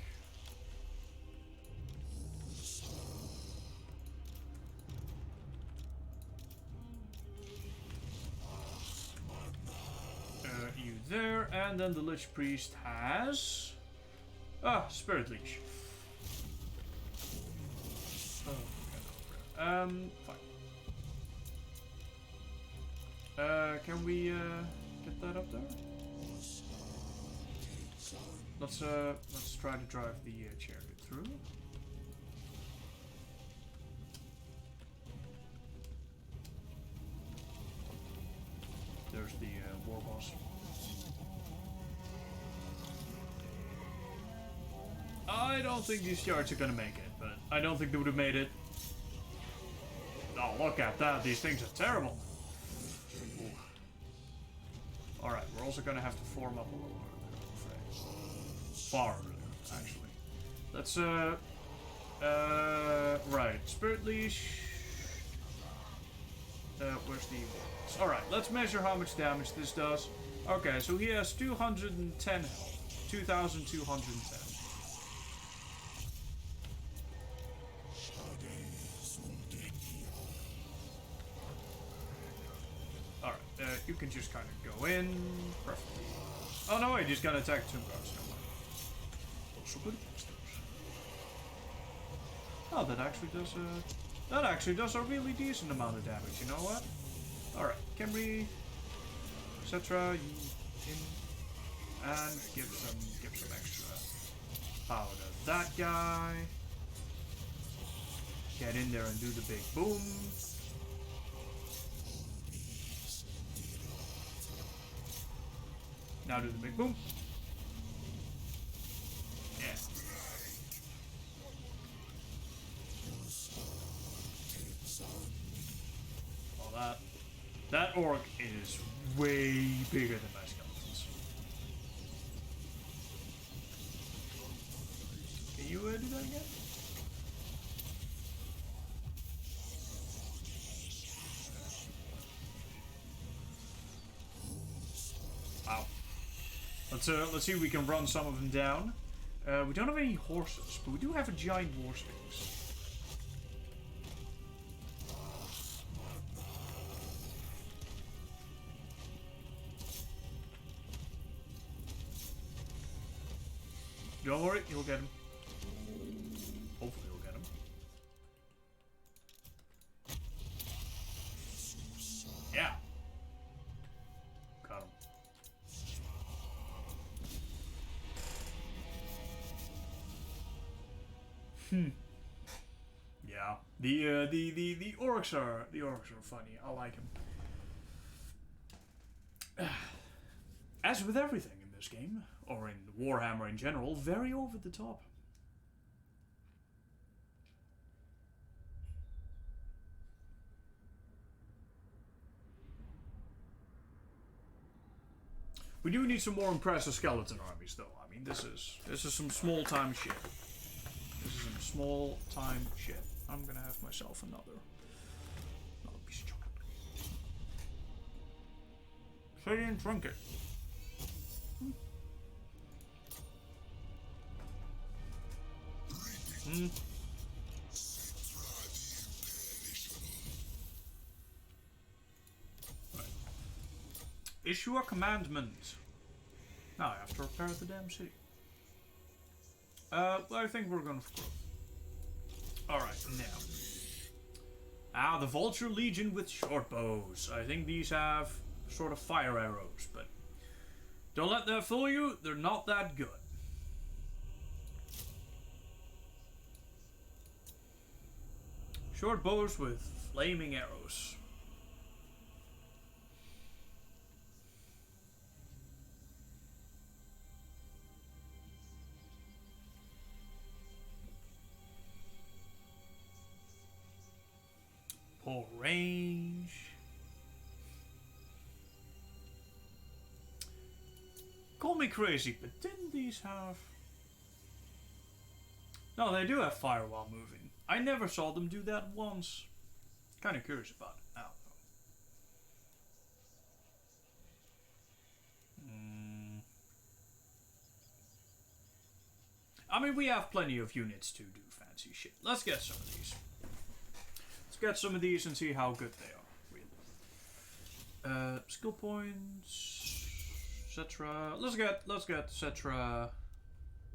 you there, and then the Lich Priest has... Spirit Leech. Fine. Can we, get that up there? Let's try to drive the chariot through. There's the war boss. I don't think these yards are gonna make it, but I don't think they would have made it. Oh, look at that. These things are terrible. Alright, we're also gonna have to form up a little earlier. Far earlier, actually. Let's, right. Spirit Leash. Where's the... Alright, let's measure how much damage this does. Okay, so he has 210 health. 2,210. Alright, you can just kind of go in. Perfect. Oh no, wait, he's gonna attack Tomb Guards. No mind. Also good against those. Oh, that actually does a really decent amount of damage, you know what? Alright, Kemri, etc. in and give some extra power to that guy. Get in there and do the big boom. Now do the big boom. Yeah. Well, that orc is way bigger than my skeletons. Can you do that again? Wow. Let's see if we can run some of them down. We don't have any horses, but we do have a giant war sphinx. Don't worry, you'll get him. Hopefully you'll get him. Yeah. Got him. Yeah. The orcs are funny. I like them. As with everything in this game, or in Warhammer in general, very over the top. We do need some more impressive skeleton armies, though. I mean, this is some small time shit. This is some small time shit. I'm gonna have myself another piece of chocolate. So you didn't drink it. Right. Issue a commandment. Now I have to repair the damn city. I think we're gonna throw. Alright, now. The Vulture Legion with short bows. I think these have sort of fire arrows, but don't let that fool you, they're not that good. Short bows with flaming arrows. Poor range. Call me crazy, but didn't these have... No, they do have fire while moving. I never saw them do that once. Kind of curious about it now, though. I mean, we have plenty of units to do fancy shit. Let's get some of these. Let's get some of these and see how good they are. Really. Skill points, etc. Let's get etc.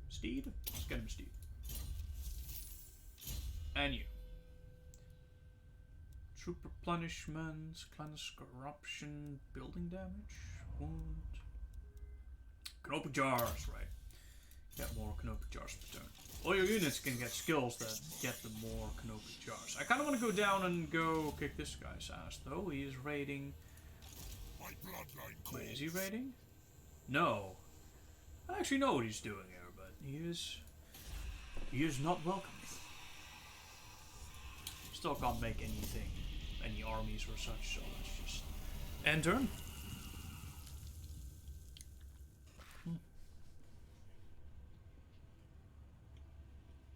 Steed. Let's get him a steed. And you. Troop replenishment, cleanse corruption, building damage, wound. Canopic jars, right. Get more canopic jars per turn. All your units can get skills that get them more canopic jars. I kind of want to go down and go kick this guy's ass, though. He is raiding. Wait, is he raiding? No. I actually know what he's doing here, but he is He is not welcome. Still can't make anything, any armies or such, so let's just end turn.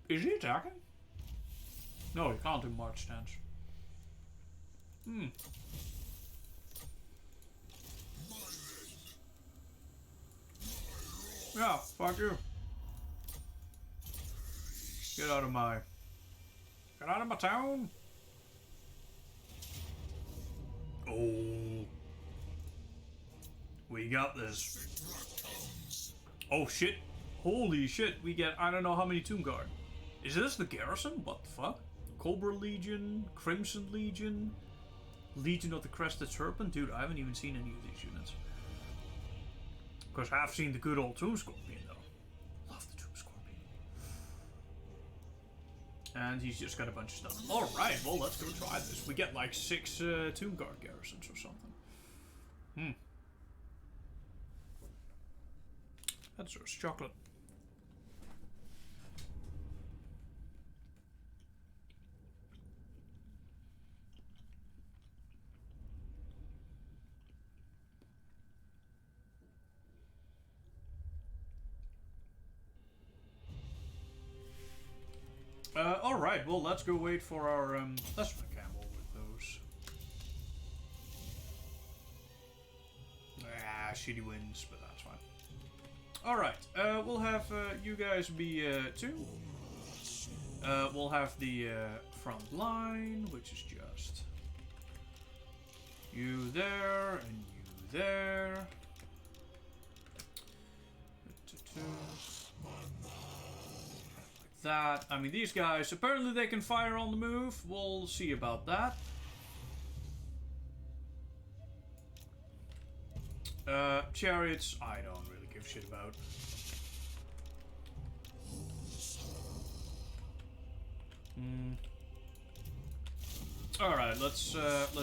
Is he attacking? No, he can't do march stance. Yeah, fuck you. Get out of my town. Oh. We got this. Oh shit. Holy shit, we get I don't know how many Tomb Guard. Is this the garrison? What the fuck? Cobra Legion, Crimson Legion, Legion of the Crested Serpent? Dude, I haven't even seen any of these units. Of course, I've seen the good old Tomb Scorpion though. Love the Tomb Scorpion. And he's just got a bunch of stuff. Alright, well let's go try this. We get like 6 Tomb Guard garrisons or something. That's just chocolate. Alright, well let's go wait for our let's run a camel with those. Shitty wins, but that's fine. Alright, we'll have you guys be 2. We'll have the front line, which is just you there and you there. That. I mean, these guys, apparently they can fire on the move. We'll see about that. Chariots, I don't really give a shit about. Alright, let's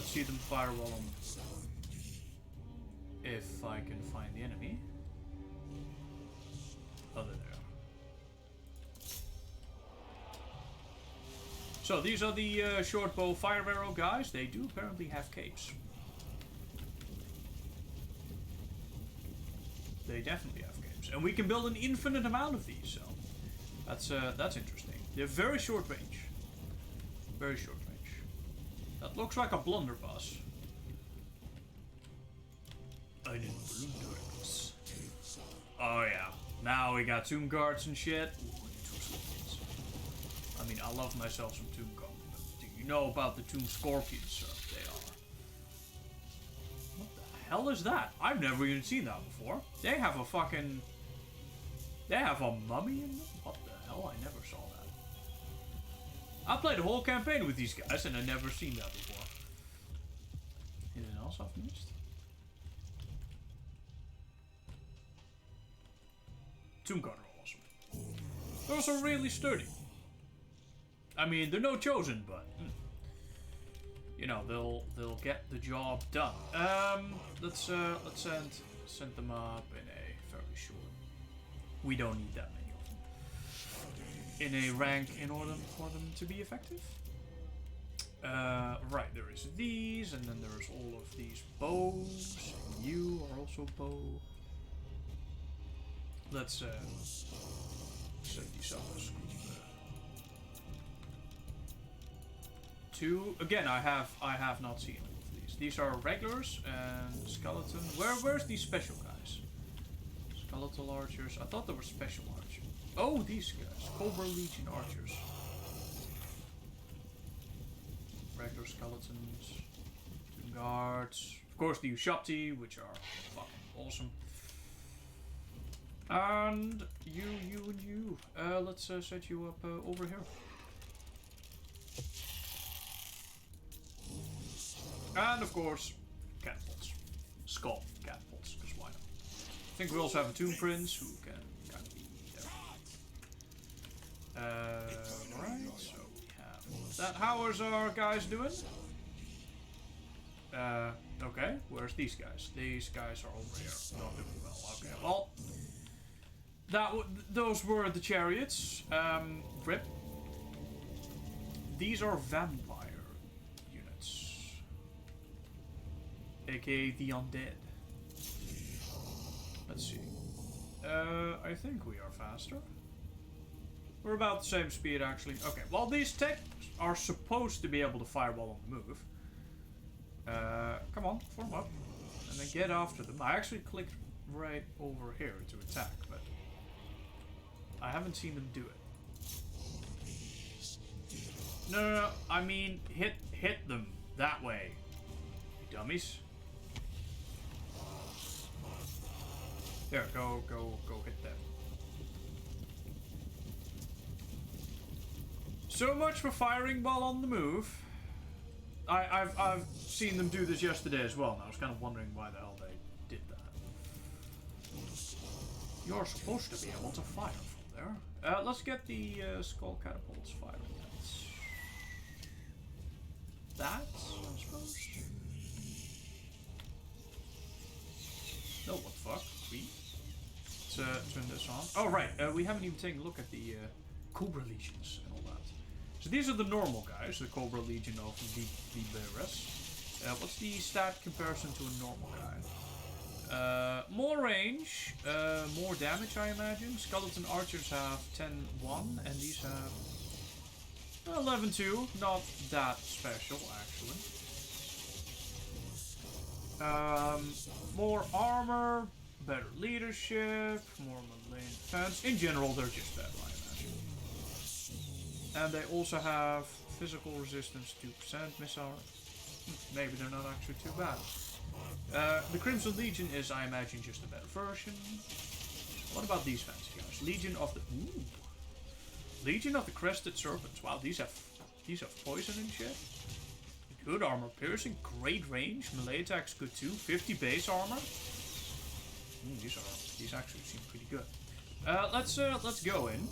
see them fire while I'm... If I can find the enemy. Oh, there they are. So these are the short bow fire arrow guys. They do apparently have capes. They definitely have capes, and we can build an infinite amount of these. So that's interesting. They're very short range. Very short range. That looks like a blunderbuss. Einen Blunderbuss. Oh yeah. Now we got Tomb Guards and shit. I mean, I love myself some Tomb Guard, but do you know about the Tomb Scorpions, sir? They are. What the hell is that? I've never even seen that before. They have a fucking... They have a mummy in them? What the hell? I never saw that. I played a whole campaign with these guys and I never seen that before. Anything else I've missed? Tomb Guard are awesome. They're also really sturdy. I mean, they're no chosen, but you know they'll get the job done. Let's send them up in a fairly short. We don't need that many of them in a rank in order for them to be effective. Right, there is these, and then there's all of these bows. You are also bow. Let's set these up as two. Again, I have not seen all of these. These are regulars and skeleton. Where's these special guys? Skeletal archers. I thought there were special archers. Oh, these guys. Cobra Legion archers. Regular skeletons. Tomb guards. Of course, the Ushapti, which are fucking awesome. And you and you. Let's set you up over here. And of course, catapults. Skull catapults, because why not? I think we also have a Tomb Prince who can kind of be there. Right, so we have that. How is our guys doing? Okay, where's these guys? These guys are over here. Not doing well. Okay, well, those were the chariots. Rip. These are vampire units, aka the undead. Let's see. I think we are faster. We're about the same speed, actually. Okay, well, these techs are supposed to be able to fire while on the move. Come on, form up. And then get after them. I actually clicked right over here to attack, but I haven't seen them do it. No. I mean, hit them that way. You dummies. There, go hit them. So much for firing while on the move. I've seen them do this yesterday as well, and I was kind of wondering why the hell they did that. You're supposed to be able to fire from there. Let's get the skull catapults firing. That, I suppose. No, what the fuck? Let's turn this on. Oh, right. We haven't even taken a look at the Cobra Legions and all that. So these are the normal guys, the Cobra Legion of the Beres. What's the stat comparison to a normal guy? More range, more damage, I imagine. Skeleton archers have 10-1, and these have 11-2. Not that special, actually. More armor, better leadership, more melee defense. In general, they're just better, I imagine. And they also have physical resistance 2%, missile. Maybe they're not actually too bad. The Crimson Legion is, I imagine, just a better version. What about these fancy guys? Legion of the Crested Serpents. Wow, these have poison and shit. Good armor piercing, great range, melee attacks good too. 50 base armor. These actually seem pretty good. Let's go in.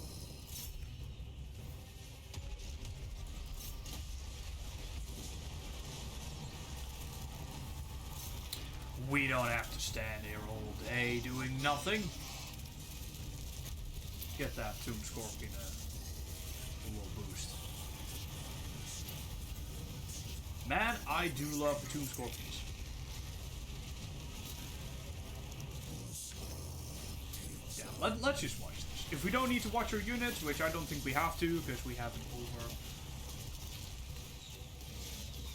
We don't have to stand here all day doing nothing. Get that Tomb Scorpion a little boost. Man, I do love the Tomb Scorpions. Yeah, let's just watch this. If we don't need to watch our units, which I don't think we have to, because we have an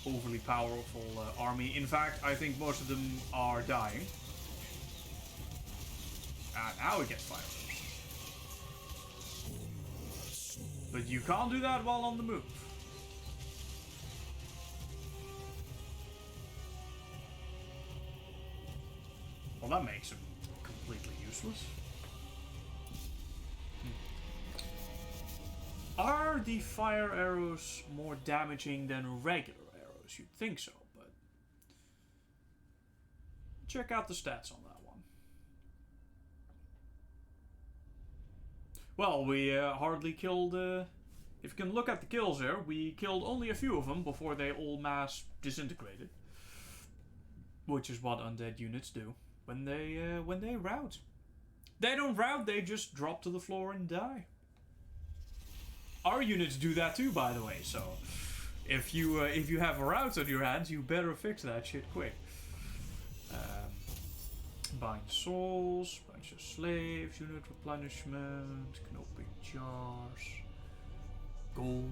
overly powerful army. In fact, I think most of them are dying. Now we get fireworks. But you can't do that while on the move. Well, that makes them completely useless. Are the fire arrows more damaging than regular arrows? You'd think so, but check out the stats on that one. Well, we hardly killed... if you can look at the kills there, we killed only a few of them before they all mass disintegrated. Which is what undead units do when they rout. They don't rout, they just drop to the floor and die. Our units do that too, by the way, so if you have a rout on your hands, you better fix that shit quick. Bind souls, bunch of slaves, unit replenishment, canopy jars, gold.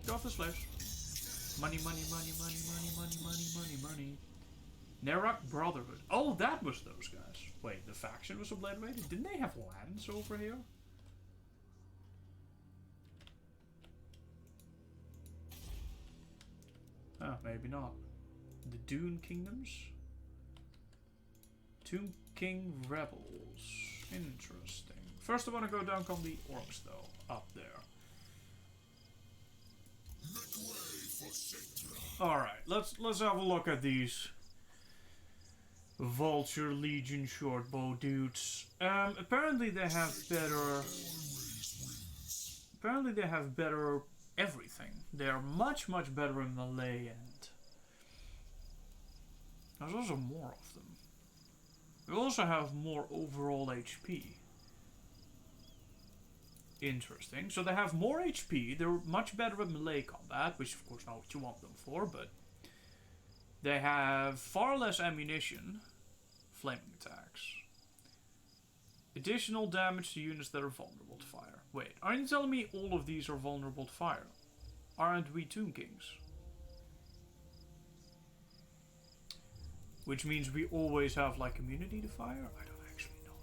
Go off the slaves. Money. Nerak Brotherhood. Oh, that was those guys. Wait, the faction was obliterated? Didn't they have lands over here? Maybe not. The Dune Kingdoms? Tomb King Rebels. Interesting. First I want to go down on the orcs though. Up there. Alright, let's have a look at these Vulture Legion shortbow dudes. Apparently they have better... Apparently they have better everything. They're much better in melee, and there's also more of them. We also have more overall HP. Interesting. So they have more HP. They're much better at melee combat, which of course not what you want them for, but they have far less ammunition. Flaming attacks. Additional damage to units that are vulnerable to fire. Wait, aren't you telling me all of these are vulnerable to fire? Aren't we Tomb Kings? Which means we always have like immunity to fire? I don't actually know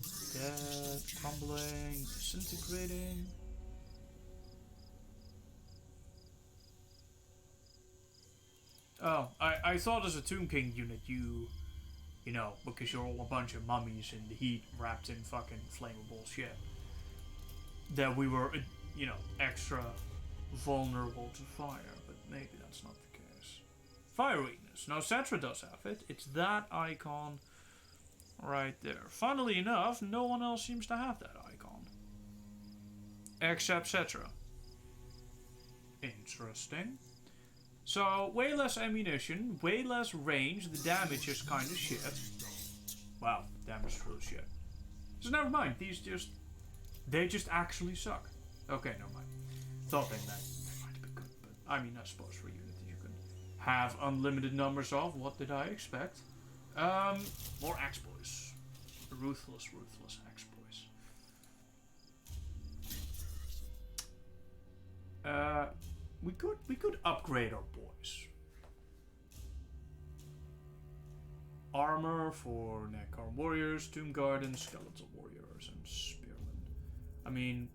that. Dead, crumbling, disintegrating. Oh, I thought as a Tomb King unit you know, because you're all a bunch of mummies in the heat wrapped in fucking flammable shit, that we were, you know, extra vulnerable to fire, but maybe that's not the case. Fire weakness. Now, Cetra does have it. It's that icon right there. Funnily enough, no one else seems to have that icon. Except Cetra. Interesting. So, way less ammunition, way less range, the damage is kind of shit. Wow, damage is real shit. So never mind, they just actually suck. Okay, never mind. Thought they might be good, but I mean, I suppose for a unit that you can have unlimited numbers of, what did I expect? More axe boys. Ruthless axe boys. We could upgrade our boys. Armor for Necron warriors, Tomb Guardians, Skeletal warriors, and Spearmen. I mean,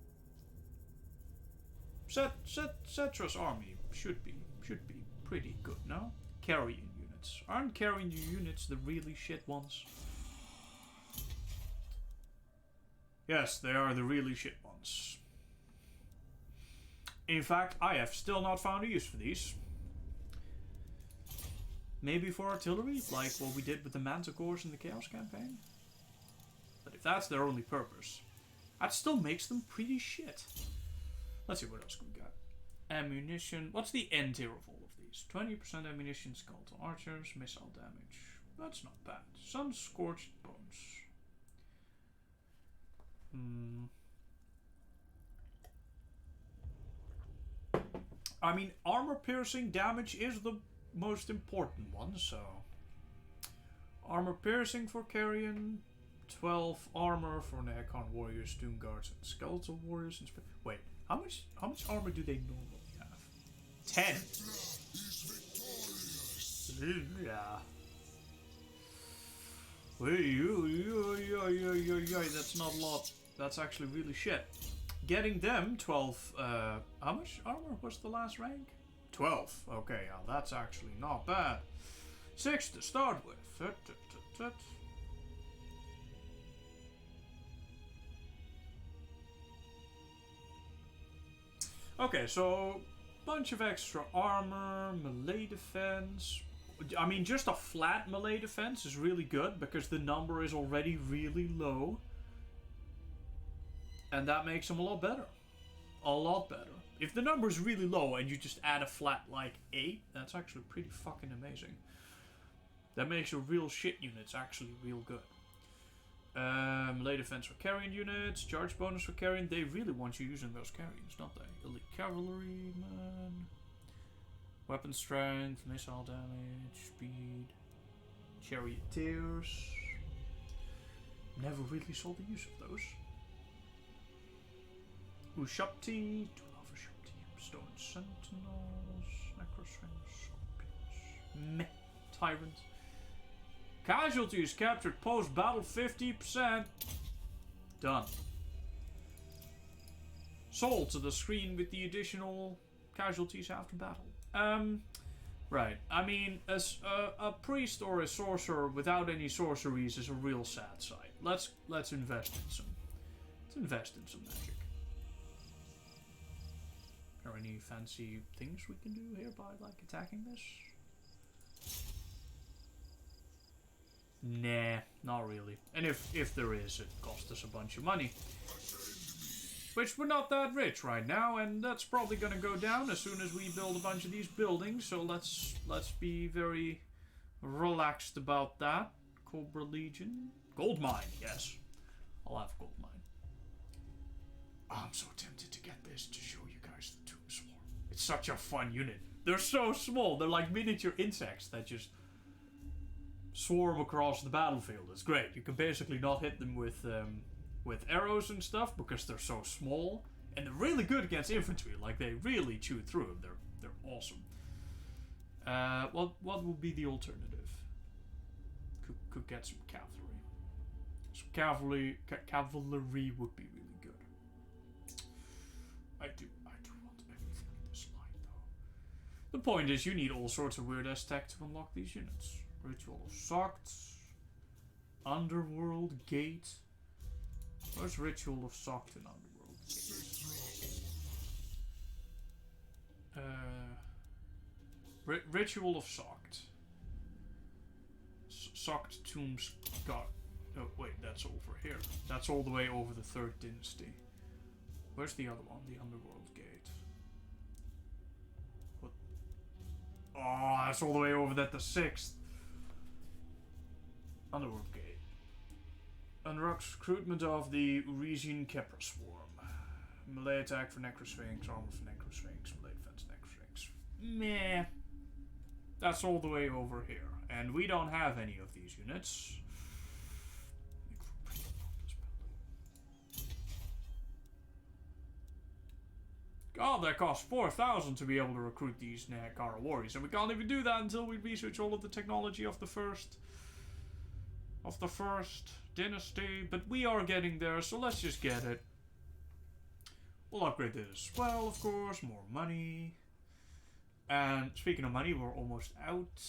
Cetra's army should be pretty good, no? Carrion units. Aren't carrion units the really shit ones? Yes, they are the really shit ones. In fact, I have still not found a use for these. Maybe for artillery, like what we did with the Manticores in the Chaos campaign. But if that's their only purpose, that still makes them pretty shit. Let's see what else we got. Ammunition. What's the end tier of all of these? 20% ammunition, skeletal archers, missile damage. That's not bad. Sun scorched bones. I mean, armor piercing damage is the most important one, so armor piercing for Carrion, 12 armor for Necron warriors, Doom guards, and skeletal warriors. Wait, how much armor do they normally have? 10. Yeah. That's not a lot. That's actually really shit. Getting them 12, how much armor was the last rank? 12. Okay, yeah, that's actually not bad. 6 to start with. Okay, so bunch of extra armor, melee defense. I mean, just a flat melee defense is really good because the number is already really low. And that makes them a lot better. A lot better. If the number is really low and you just add a flat like 8, that's actually pretty fucking amazing. That makes your real shit units actually real good. Melee defense for carrion units, charge bonus for carrion. They really want you using those carrions, don't they? Elite cavalryman. Weapon strength, missile damage, speed. Charioteers. Never really saw the use of those. Ushapti, 2 Alpha Shapti, Stone Sentinels, Necrostrings, Scorpions, Meh, Tyrant. Casualties captured post battle 50%. Done. Sold to the screen with the additional casualties after battle. Right. I mean, as a priest or a sorcerer without any sorceries is a real sad sight. Let's invest in some. Let's invest in some magic. Are any fancy things we can do here by like attacking this? Nah, not really. And if there is, it costs us a bunch of money. Which we're not that rich right now, and that's probably gonna go down as soon as we build a bunch of these buildings, so let's be very relaxed about that. Cobra Legion. Gold Mine, yes. I'll have Gold Mine. I'm so tempted to get this to show you guys the Tomb Swarm. It's such a fun unit. They're so small. They're like miniature insects that just swarm across the battlefield. It's great. You can basically not hit them with arrows and stuff because they're so small. And they're really good against infantry. Like, they really chew through them. They're awesome. What would be the alternative? Could get some cavalry. Some cavalry would be really good. I do want everything in this line, though. The point is, you need all sorts of weird ass tech to unlock these units. Ritual of Soct, Underworld Gate. Where's Ritual of Soct and Underworld Gate? Ritual of Soct. Soct Tombs got. Oh wait, that's over here. That's all the way over the 3rd Dynasty. Where's the other one? The Underworld Gate. What? Oh, that's all the way over at the 6th. Underworld Gate. Unlocks recruitment of the Uresian Kepra Swarm. Melee attack for Necrosphinx, armor for Necrosphinx, melee defense Necrosphinx. Meh. That's all the way over here. And we don't have any of these units. God, that costs 4,000 to be able to recruit these Nekara warriors, and we can't even do that until we research all of the technology of the first dynasty. But we are getting there, so let's just get it. We'll upgrade this as well, of course. More money. And speaking of money, we're almost out.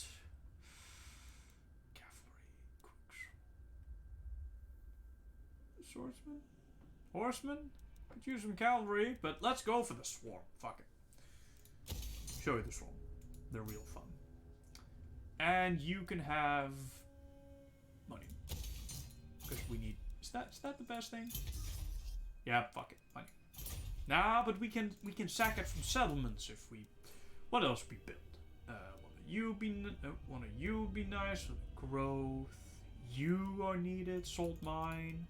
Cavalry, swordsman, horseman. Could use some cavalry, but let's go for the swarm. Fuck it. Show you the swarm. They're real fun. And you can have money. Because we need... Is that the best thing? Yeah, fuck it. Money. Nah, but we can sack it from settlements if we... What else we build? One of you would be nice. Growth. You are needed. Salt mine.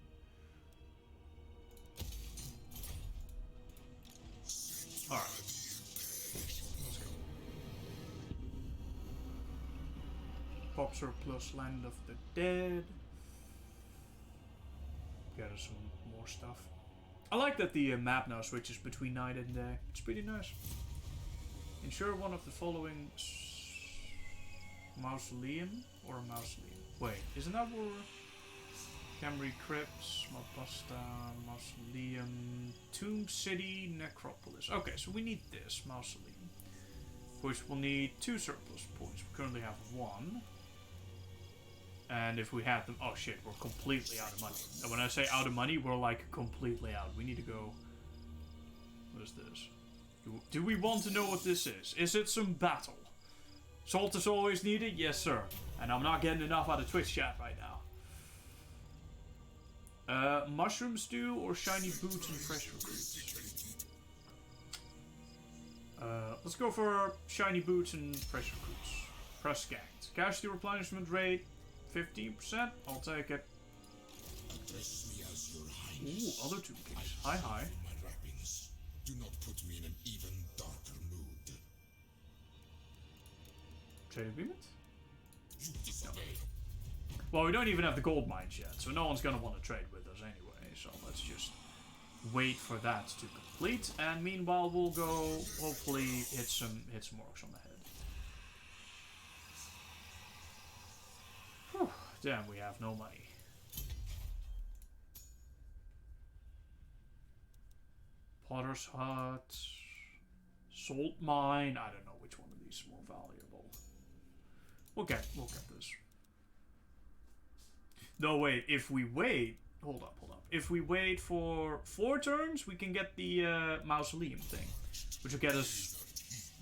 Alright. Let's go. Pop surplus, land of the dead. Get us some more stuff. I like that the map now switches between night and day. It's pretty nice. Ensure one of the following mausoleum or a mausoleum. Wait, isn't that where Camry Crypts, Malpasta, Mausoleum, Tomb City, Necropolis. Okay, so we need this mausoleum, which will need 2 surplus points. We currently have 1. And if we had them... Oh shit, we're completely out of money. And when I say out of money, we're like completely out. We need to go... What is this? Do we want to know what this is? Is it some battle? Salt is always needed? Yes, sir. And I'm not getting enough out of Twitch chat right now. Mushroom stew or shiny boots and fresh recruits? Let's go for shiny boots and fresh recruits. Press ganked. Casualty replenishment rate 15%. I'll take it. Ooh, other 2 kings. Hi, hi. Do not put me in an even darker mood. Trade agreement? No. Well, we don't even have the gold mines yet, so no one's gonna want to trade with us anyway. So let's just wait for that to complete, and meanwhile we'll go hopefully hit some orcs on the head. Whew. Damn, we have no money. Potter's Hut, Salt Mine. I don't know which one of these is more valuable. We'll get this. No, wait. If we wait, hold up. If we wait for 4 turns, we can get the mausoleum thing, which will get us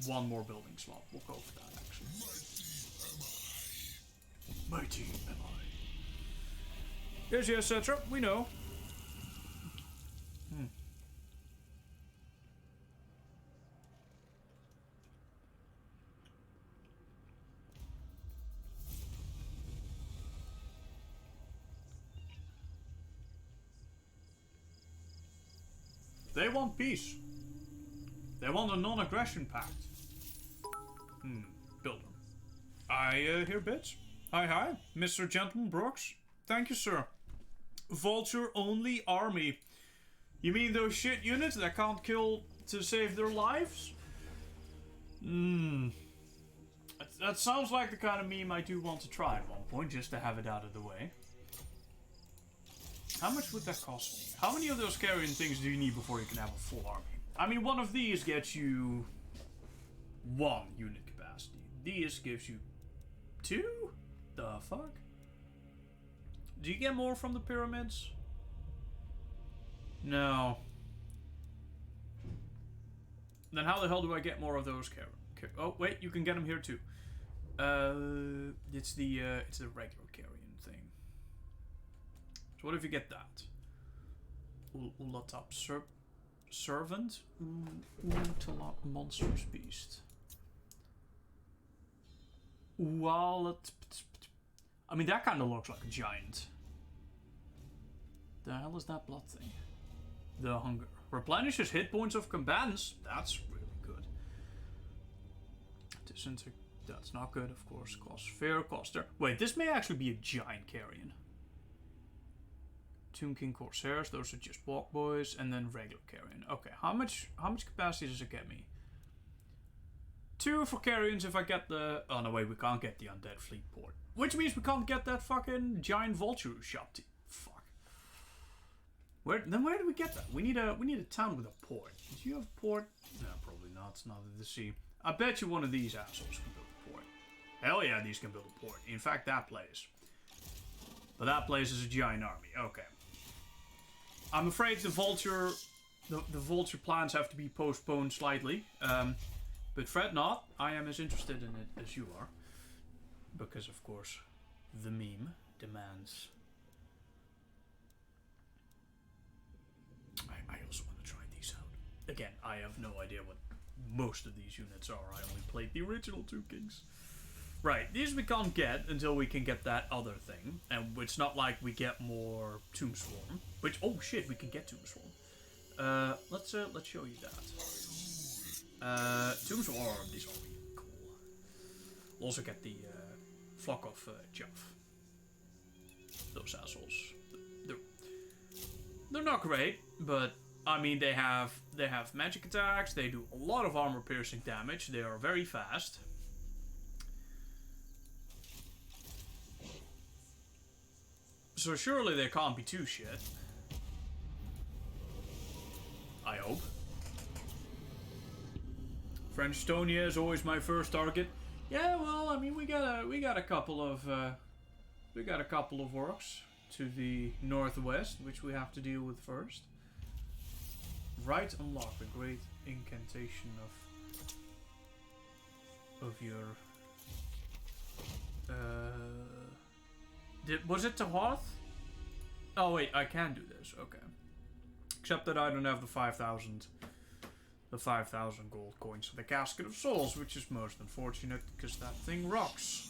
1 more building slot. We'll go for that actually. Mighty am I. Yes, etc. We know. They want peace. They want a non-aggression pact. Builder. I hear bits. Hi, Mr. Gentleman Brooks. Thank you, sir. Vulture only army. You mean those shit units that can't kill to save their lives? That sounds like the kind of meme I do want to try at one point, just to have it out of the way. How much would that cost me? How many of those carrion things do you need before you can have a full army? I mean, one of these gets you 1 unit capacity. This gives you 2? The fuck? Do you get more from the pyramids? No. Then how the hell do I get more of those oh, wait, you can get them here too. It's the regular carrion thing. So what if you get that? Ulatap servant? Utalap monstrous beast. Wallet. I mean, that kind of looks like a giant. The hell is that blood thing? The hunger. Replenishes hit points of combatants. That's really good. That's not good, of course. Costs fear, coster. Wait, this may actually be a giant carrion. Tomb King Corsairs, those are just walk boys, and then regular carrion. Okay, how much capacity does it get me? 2 for carrions if I get the... Oh no, wait, we can't get the Undead Fleet port. Which means we can't get that fucking giant vulture shop. Fuck. Where do we get that? We need a town with a port. Do you have a port? No, probably not. It's not at the sea. I bet you one of these assholes can build a port. Hell yeah, these can build a port. In fact, that place. But that place is a giant army. Okay. I'm afraid the vulture plans have to be postponed slightly. But fret not. I am as interested in it as you are. Because, of course, the meme demands. I also want to try these out. Again, I have no idea what most of these units are. I only played the original Two Kings. Right, these we can't get until we can get that other thing. And it's not like we get more Tomb Swarm. Which, oh shit, we can get Tomb Swarm. Let's show you that. Tomb Swarm, these are really cool. We'll also get the Flock of Jaff. Those assholes. They're not great, but I mean they have magic attacks, they do a lot of armor piercing damage, they are very fast. So surely they can't be too shit. I hope. French Stonia is always my first target. Yeah, well, I mean we got a couple of orcs to the northwest, which we have to deal with first. Right, unlock a great incantation of your. Was it to Hoth? Oh wait, I can do this. Okay. Except that I don't have the 5,000 gold coins for the Casket of Souls, which is most unfortunate because that thing rocks.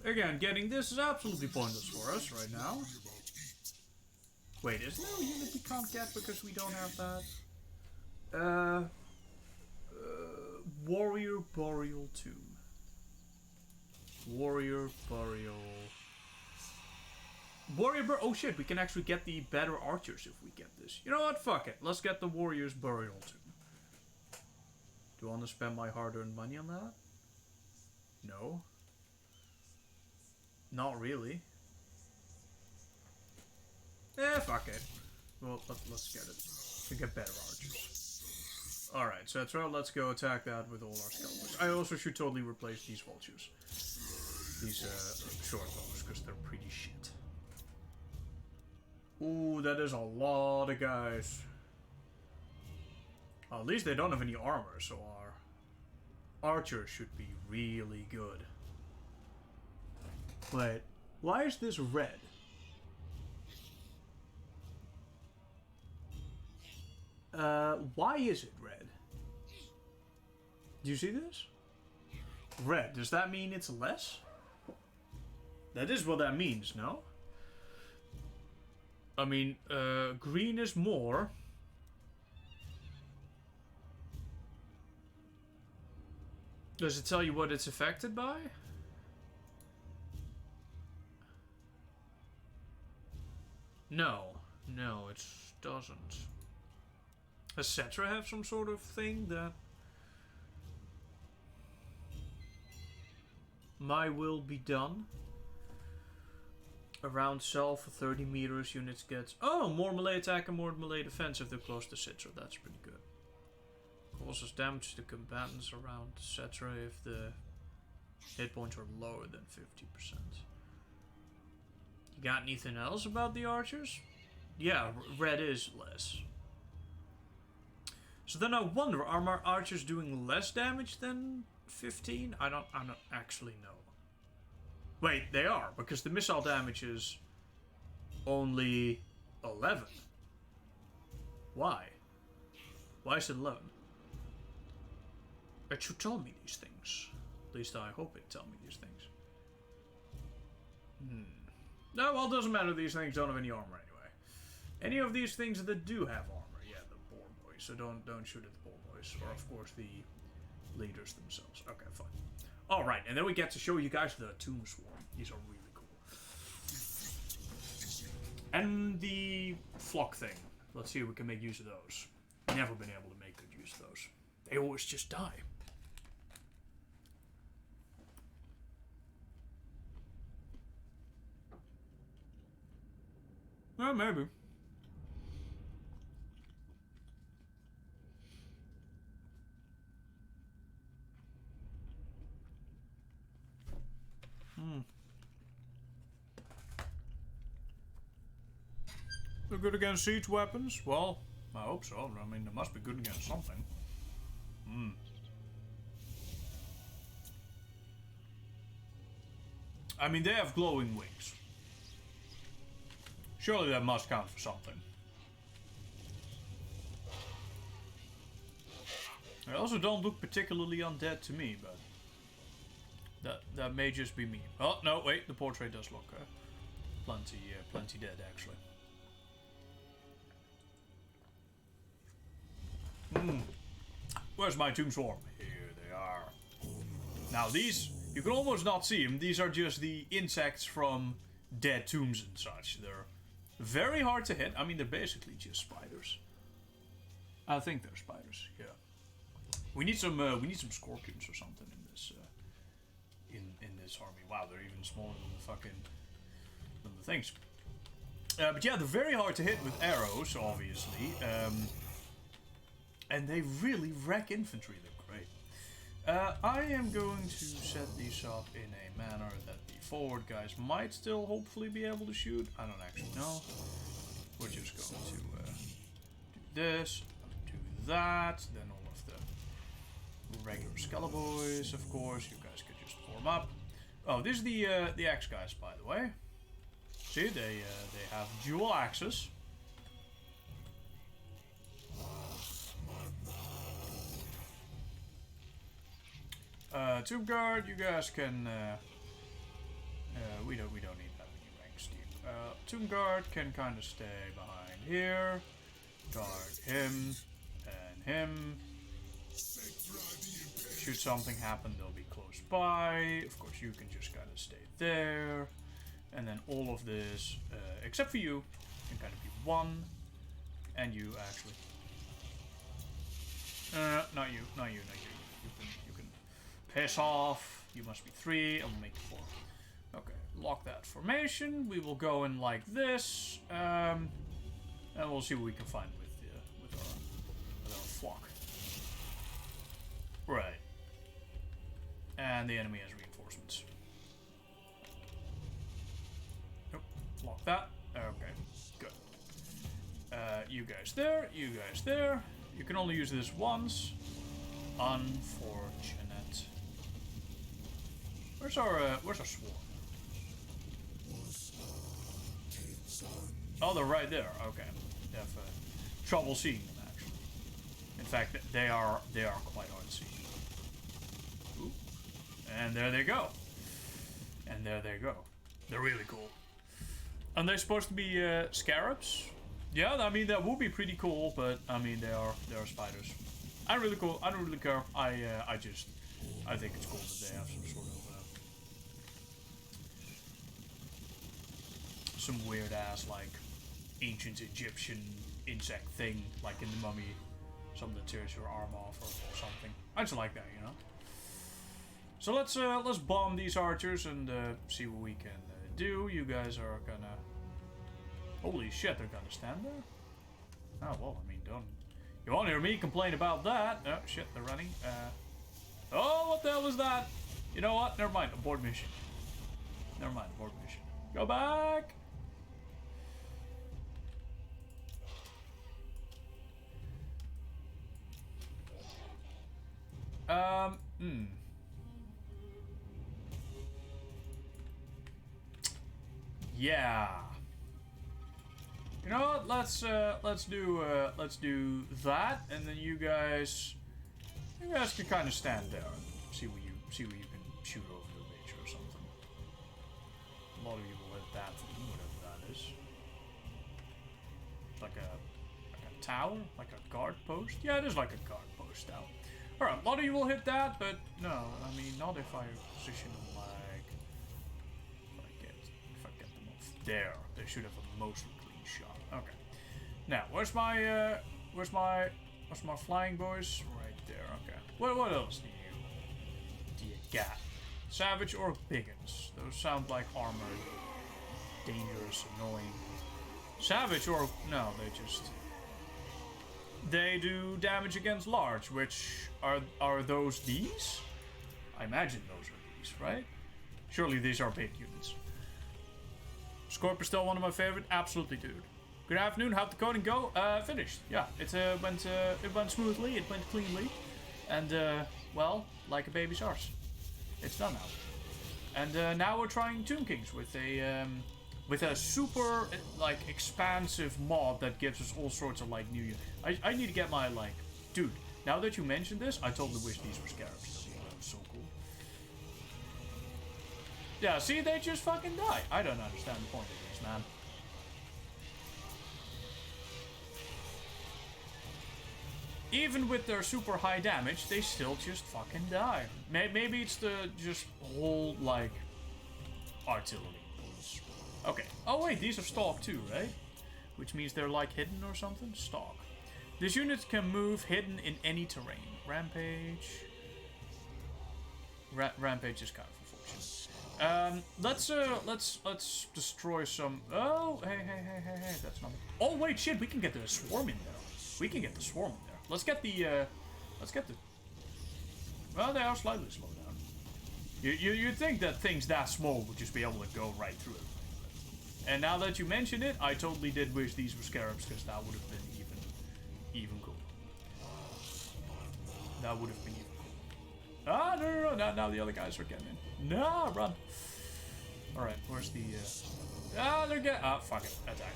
Again, getting this is absolutely pointless for us right now. Wait, is there a unit we can't get because we don't have that? Warrior Burial Tomb. Oh shit, we can actually get the better archers if we get this. You know what? Fuck it. Let's get the Warrior's Burial Tomb. Do I want to spend my hard-earned money on that? No. Not really. Fuck it. Well, let's get it. To get better archers. Alright, so let's go attack that with all our skeletons. I also should totally replace these vultures. These short bows, because they're pretty shit. Ooh, that is a lot of guys. Well, at least they don't have any armor, so our archers should be really good. Wait, why is this red? Why is it red? Do you see this? Red, does that mean it's less? That is what that means, no? I mean, green is more, Does it tell you what it's affected by? No. No, it doesn't. Does Cetra have some sort of thing that... My will be done. Around cell for 30 meters, units get... Oh, more melee attack and more melee defense if they're close to Cetra. That's pretty good. Causes damage to combatants around Cetra if the hit points are lower than 50%. You got anything else about the archers? Yeah, red is less. So then I wonder, are my archers doing less damage than 15? I don't actually know. Wait, they are, because the missile damage is only 11. Why? Why is it 11? It should tell me these things. At least I hope it tell me these things. No, well, it doesn't matter. These things don't have any armor anyway. Any of these things that do have armor, yeah, the boar boys. So don't shoot at the boar boys, or of course the leaders themselves. Okay, fine. All right, and then we get to show you guys the Tomb Swarm. These are really cool. And the flock thing. Let's see if we can make use of those. Never been able to make good use of those. They always just die. Well, maybe. They're good against siege weapons? Well, I hope so. I mean, they must be good against something. I mean, they have glowing wings. Surely that must count for something. They also don't look particularly undead to me, but that may just be me. Oh no, wait, the portrait does look plenty dead actually. Where's my Tomb Swarm? Here they are. Now these, you can almost not see them. These are just the insects from dead tombs and such. They're very hard to hit. I mean, they're basically just spiders. I think they're spiders. Yeah. We need some scorpions or something in this in this army. Wow, they're even smaller than the things. But yeah, they're very hard to hit with arrows, obviously. And they really wreck infantry. They're great. I am going to set these up in a manner that the forward guys might still hopefully be able to shoot. I don't actually know. We're just going to do this, do that, then all of the regular Skeleboys, of course. You guys could just form up. Oh, this is the axe guys, by the way. See, they have dual axes. Tomb Guard, you guys can. We don't need that many ranks, Steve. Tomb Guard can kind of stay behind here. Guard him and him. Should something happen, they'll be close by. Of course, you can just kind of stay there. And then all of this, except for you, can kind of be one. And you actually. Not you. You can piss off. You must be 3, and we'll make 4. Okay, lock that formation. We will go in like this, and we'll see what we can find with our flock. Right. And the enemy has reinforcements. Nope. Lock that. Okay. Good. You guys there. You guys there. You can only use this once. Unfortunate. Where's our swarm? Oh, they're right there. Okay. They have trouble seeing them actually. In fact, they are quite hard to see. Ooh. And there they go. And there they go. They're really cool. And they're supposed to be scarabs. Yeah, I mean that would be pretty cool, but I mean they are spiders. I don't really care. I just I think it's cool that they have some sort of some weird ass like ancient Egyptian insect thing, like in the Mummy, something that tears your arm off or something. I just like that, you know. So let's bomb these archers and see what we can do. You guys are gonna. Holy shit, they're gonna stand there. Oh well, I mean, don't. You won't hear me complain about that. Oh shit, they're running. Oh, what the hell was that? You know what? Never mind. Abort mission. Never mind. Abort mission. Go back. Yeah. You know what? Let's do that, and then you guys can kind of stand there and see what you can shoot over the ridge or something. A lot of you will hit that thing, whatever that is. Like a tower, like a guard post. Yeah, it is like a guard post now. All right, a lot of you will hit that, but no, I mean not if I position them like if I get them off there. They should have a mostly clean shot. Okay. Now, where's my flying boys? Right there. Okay. What else do you got? Savage or Biggins? Those sound like armored, dangerous, annoying. Savage or no? They do damage against large, which are those these? I imagine those are these, right? Surely these are big units. Scorp is still one of my favorite. Absolutely, dude. Good afternoon. How'd the coding go? Finished. Yeah, it went smoothly. It went cleanly, and well, like a baby's arse. It's done now. And now we're trying Tomb Kings with a super like expansive mod that gives us all sorts of like new units. I need to get my like, dude. Now that you mentioned this, I totally wish these were scarabs. That was so cool. Yeah, see, they just fucking die. I don't understand the point of this, man. Even with their super high damage, they still just fucking die. Maybe it's the just whole like artillery. Okay. Oh wait, these are stalk too, right? Which means they're like hidden or something. Stalk. This unit can move hidden in any terrain. Rampage. Rampage is kind of unfortunate. Let's destroy some. Oh, hey, that's not. Oh wait, shit, we can get the swarm in there. We can get the swarm in there. Let's get the. Well, they are slightly slowed down. You'd think that things that small would just be able to go right through it. And now that you mention it, I totally did wish these were scarabs, because that would have been even cool. That would have been even cool. Ah, no. Now the other guys are getting in. No, run. Alright, where's the... they're getting... Ah, fuck it. Attack.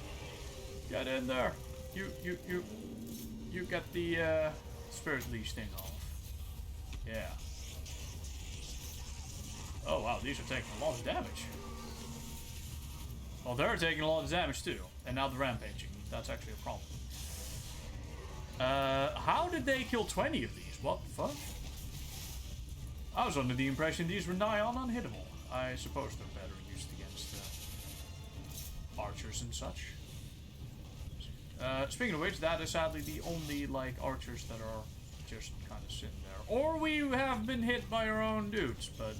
Get in there. You get the Spirit Leash thing off. Yeah. Oh, wow, these are taking a lot of damage. Well, they're taking a lot of damage too, and now they're rampaging. That's actually a problem. How did they kill 20 of these? What the fuck? I was under the impression these were nigh on unhittable. I suppose they're better used against archers and such. Speaking of which, that is sadly the only like archers that are just kind of sitting there. Or we have been hit by our own dudes, but...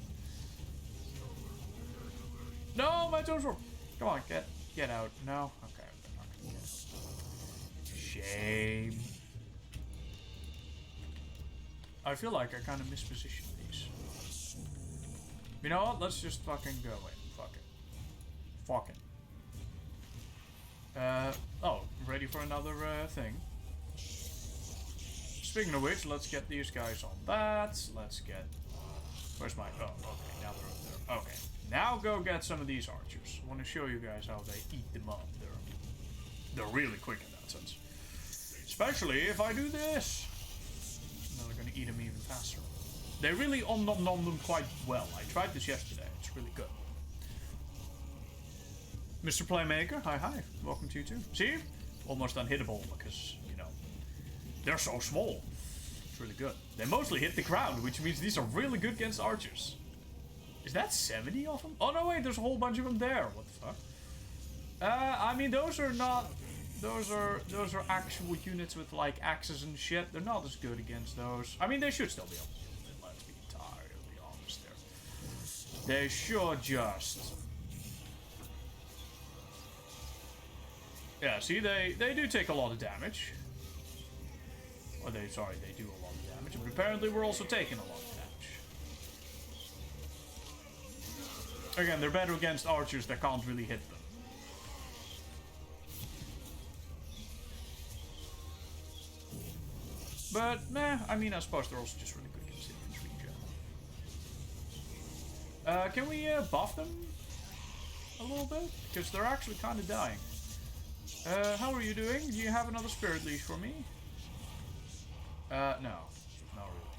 No, my toes were... Come on, get out. No? Okay, they're not gonna get out. Shame. I feel like I kind of mispositioned these. You know what? Let's just fucking go in. Fuck it. Oh, ready for another thing. Speaking of which, let's get these guys on that. Let's get... Where's my... Oh, okay, now they're up there. Okay. Now go get some of these archers. I want to show you guys how they eat them up. They're really quick in that sense. Especially if I do this. Now they're going to eat them even faster. They really nom them quite well. I tried this yesterday. It's really good. Mr. Playmaker, hi. Welcome to you too. See? Almost unhittable because, you know, they're so small. It's really good. They mostly hit the ground, which means these are really good against archers. Is that 70 of them? Oh no, wait, there's a whole bunch of them there. What the fuck? I mean, those are not... Those are actual units with, like, axes and shit. They're not as good against those. I mean, they should still be able to do it, let's be entirely honest there. They should just... Yeah, see, they do take a lot of damage. Or they do a lot of damage. But apparently we're also taking a lot of damage. Again, they're better against archers that can't really hit them. But, meh, I mean, I suppose they're also just really good against infantry in general. Can we buff them a little bit? Because they're actually kind of dying. How are you doing? Do you have another spirit leash for me? No. Not really.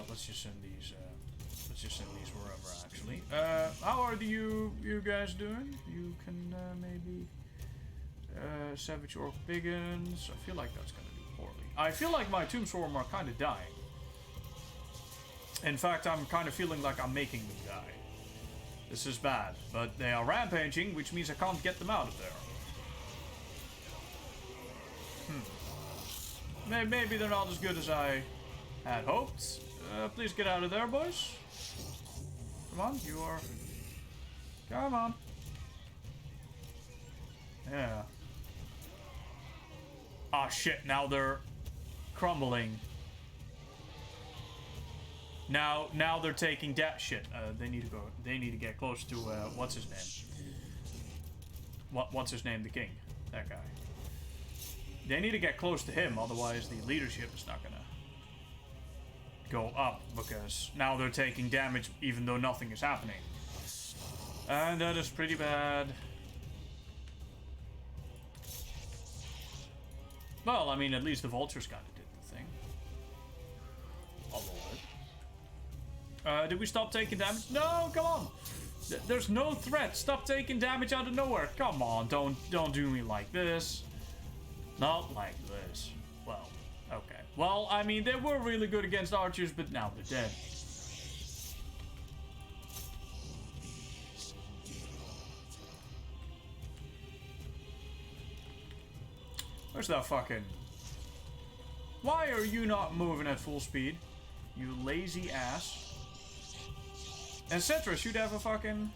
Let's just send these, wherever, actually. How are you guys doing? You can, maybe... Savage Orc Biggins. I feel like that's gonna do poorly. I feel like my Tombstorm are kind of dying. In fact, I'm kind of feeling like I'm making them die. This is bad, but they are rampaging, which means I can't get them out of there. Maybe they're not as good as I had hoped. Please get out of there, boys. Come on, you are... Come on. Yeah. Ah, shit, now they're crumbling. Now they're taking that shit. They need to get close to, what's his name? What's his name? The king. That guy. They need to get close to him, otherwise the leadership is not gonna go up, because now they're taking damage even though nothing is happening. And that is pretty bad. Well, I mean, at least the vultures kind of did the thing. A little bit. Did we stop taking damage? No, come on! There's no threat. Stop taking damage out of nowhere. Come on, don't do me like this. Not like this. Well, okay. Well, I mean, they were really good against archers, but now they're dead. Where's that fucking... Why are you not moving at full speed? You lazy ass. And Cetra should have a fucking...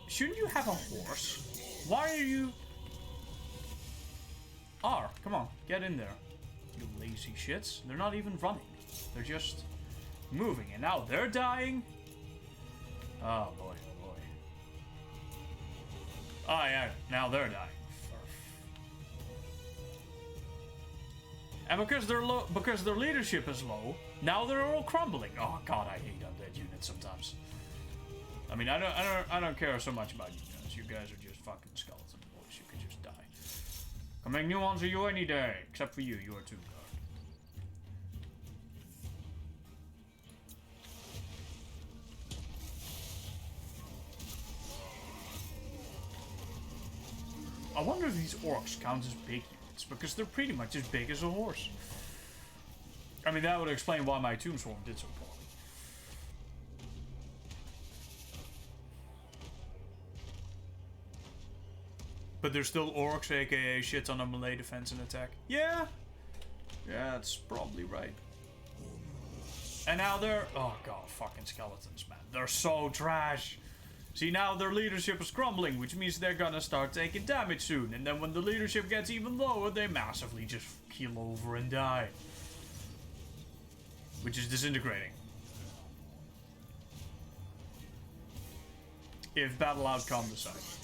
Shouldn't you have a horse? Why are you... Come on, get in there. You lazy shits. They're not even running. They're just moving. And now they're dying? Oh boy. Oh yeah, now they're dying. And because they're low, because their leadership is low, now they're all crumbling. Oh god, I hate undead units sometimes. I mean, I don't care so much about you guys. You guys are just fucking skeleton boys. You could just die. I'll make new ones of you any day, except for you. You are too good. I wonder if these orcs count as big units, because they're pretty much as big as a horse. I mean, that would explain why my Tombstorm did so poorly. But they're still orcs, aka shit on a melee defense and attack. Yeah! Yeah, that's probably right. And now they're... Oh god, fucking skeletons, man. They're so trash. See, now their leadership is crumbling, which means they're gonna start taking damage soon. And then when the leadership gets even lower, they massively just keel over and die. Which is disintegrating. If battle outcome decides.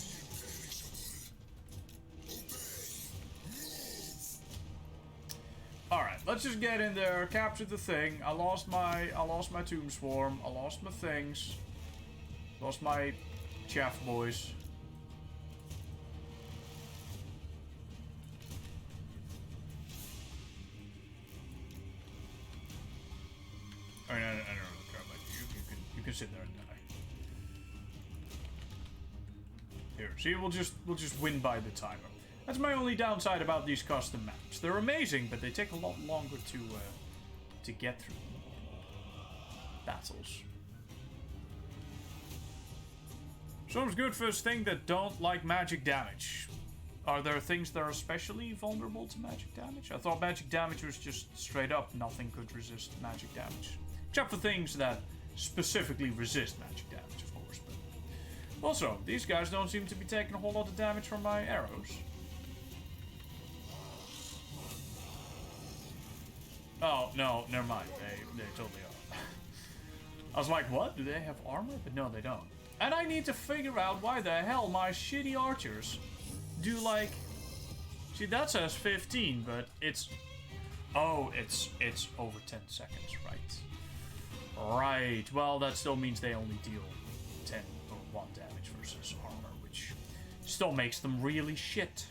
Alright, let's just get in there, capture the thing. I lost my Tomb Swarm, I lost my things. Lost my chaff boys. I mean, I don't really care about you. You can sit there and die. Here, see, we'll just win by the timer. That's my only downside about these custom maps. They're amazing, but they take a lot longer to get through battles. Sounds good for a thing that don't like magic damage. Are there things that are especially vulnerable to magic damage? I thought magic damage was just straight up nothing could resist magic damage. Except for things that specifically resist magic damage, of course. But also, these guys don't seem to be taking a whole lot of damage from my arrows. Oh, no, never mind. They totally are. I was like, what? Do they have armor? But no, they don't. And I need to figure out why the hell my shitty archers do like... See, that says 15, but it's... Oh, it's over 10 seconds, right? Right. Well, that still means they only deal 10 or 1 damage versus armor, which still makes them really shit.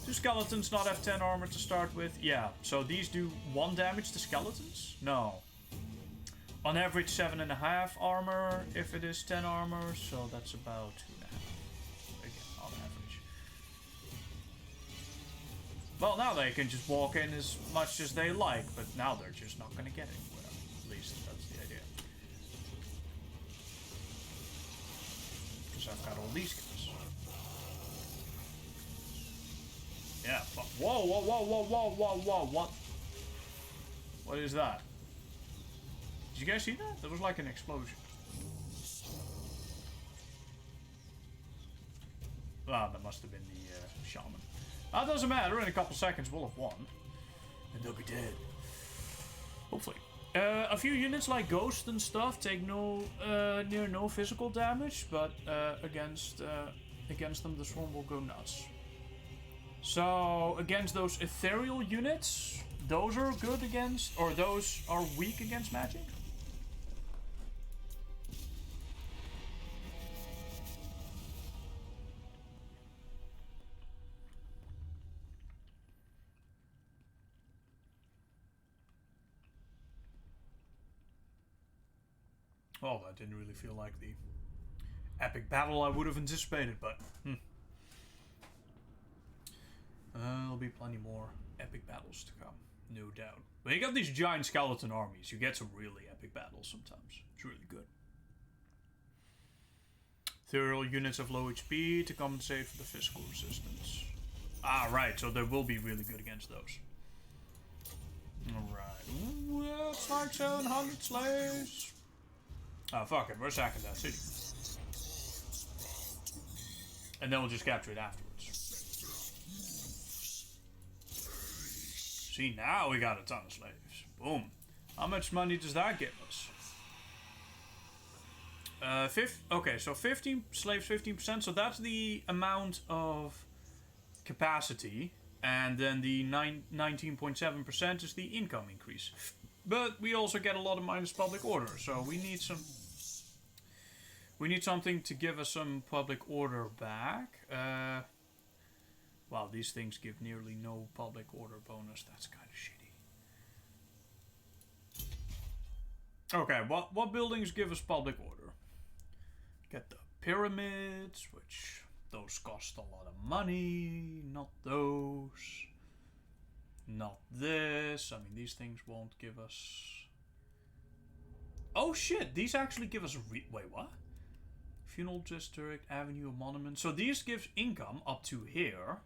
Do skeletons not have 10 armor to start with? Yeah, so these do 1 damage to skeletons? No. On average 7.5 armor if it is 10 armor, so that's about 2.5. Again, on average. Well, now they can just walk in as much as they like, but now they're just not gonna get anywhere. At least that's the idea. Because I've got all these guys. Yeah, but whoa, whoa, whoa, whoa, whoa, whoa, whoa, what? What is that? Did you guys see that? That was like an explosion. Ah, that must have been the shaman. That doesn't matter, in a couple seconds we'll have won. And they'll be dead. Hopefully. A few units like Ghost and stuff take near no physical damage, but against them the swarm will go nuts. So, against those ethereal units, those are good against, or those are weak against magic? Oh, that didn't really feel like the epic battle I would have anticipated, but there'll be plenty more epic battles to come, no doubt. When you got these giant skeleton armies, you get some really epic battles sometimes. It's really good. Ethereal units have low HP to compensate for the physical resistance. Ah, right, so they will be really good against those. Alright. Well, it's like 700 slaves. Oh, fuck it, we're sacking that city. And then we'll just capture it afterwards. See, now we got a ton of slaves. Boom. How much money does that give us? Okay, so 15 slaves, 15%. So that's the amount of capacity. And then the 19.7% is the income increase. But we also get a lot of minus public order. So we need some... We need something to give us some public order back. Wow, these things give nearly no public order bonus. That's kind of shitty. Okay, what buildings give us public order? Get the pyramids, which those cost a lot of money. Not those. Not this. I mean, these things won't give us... Oh shit, these actually give us... Wait, what? Funeral District, Avenue of Monuments. So these gives income up to here.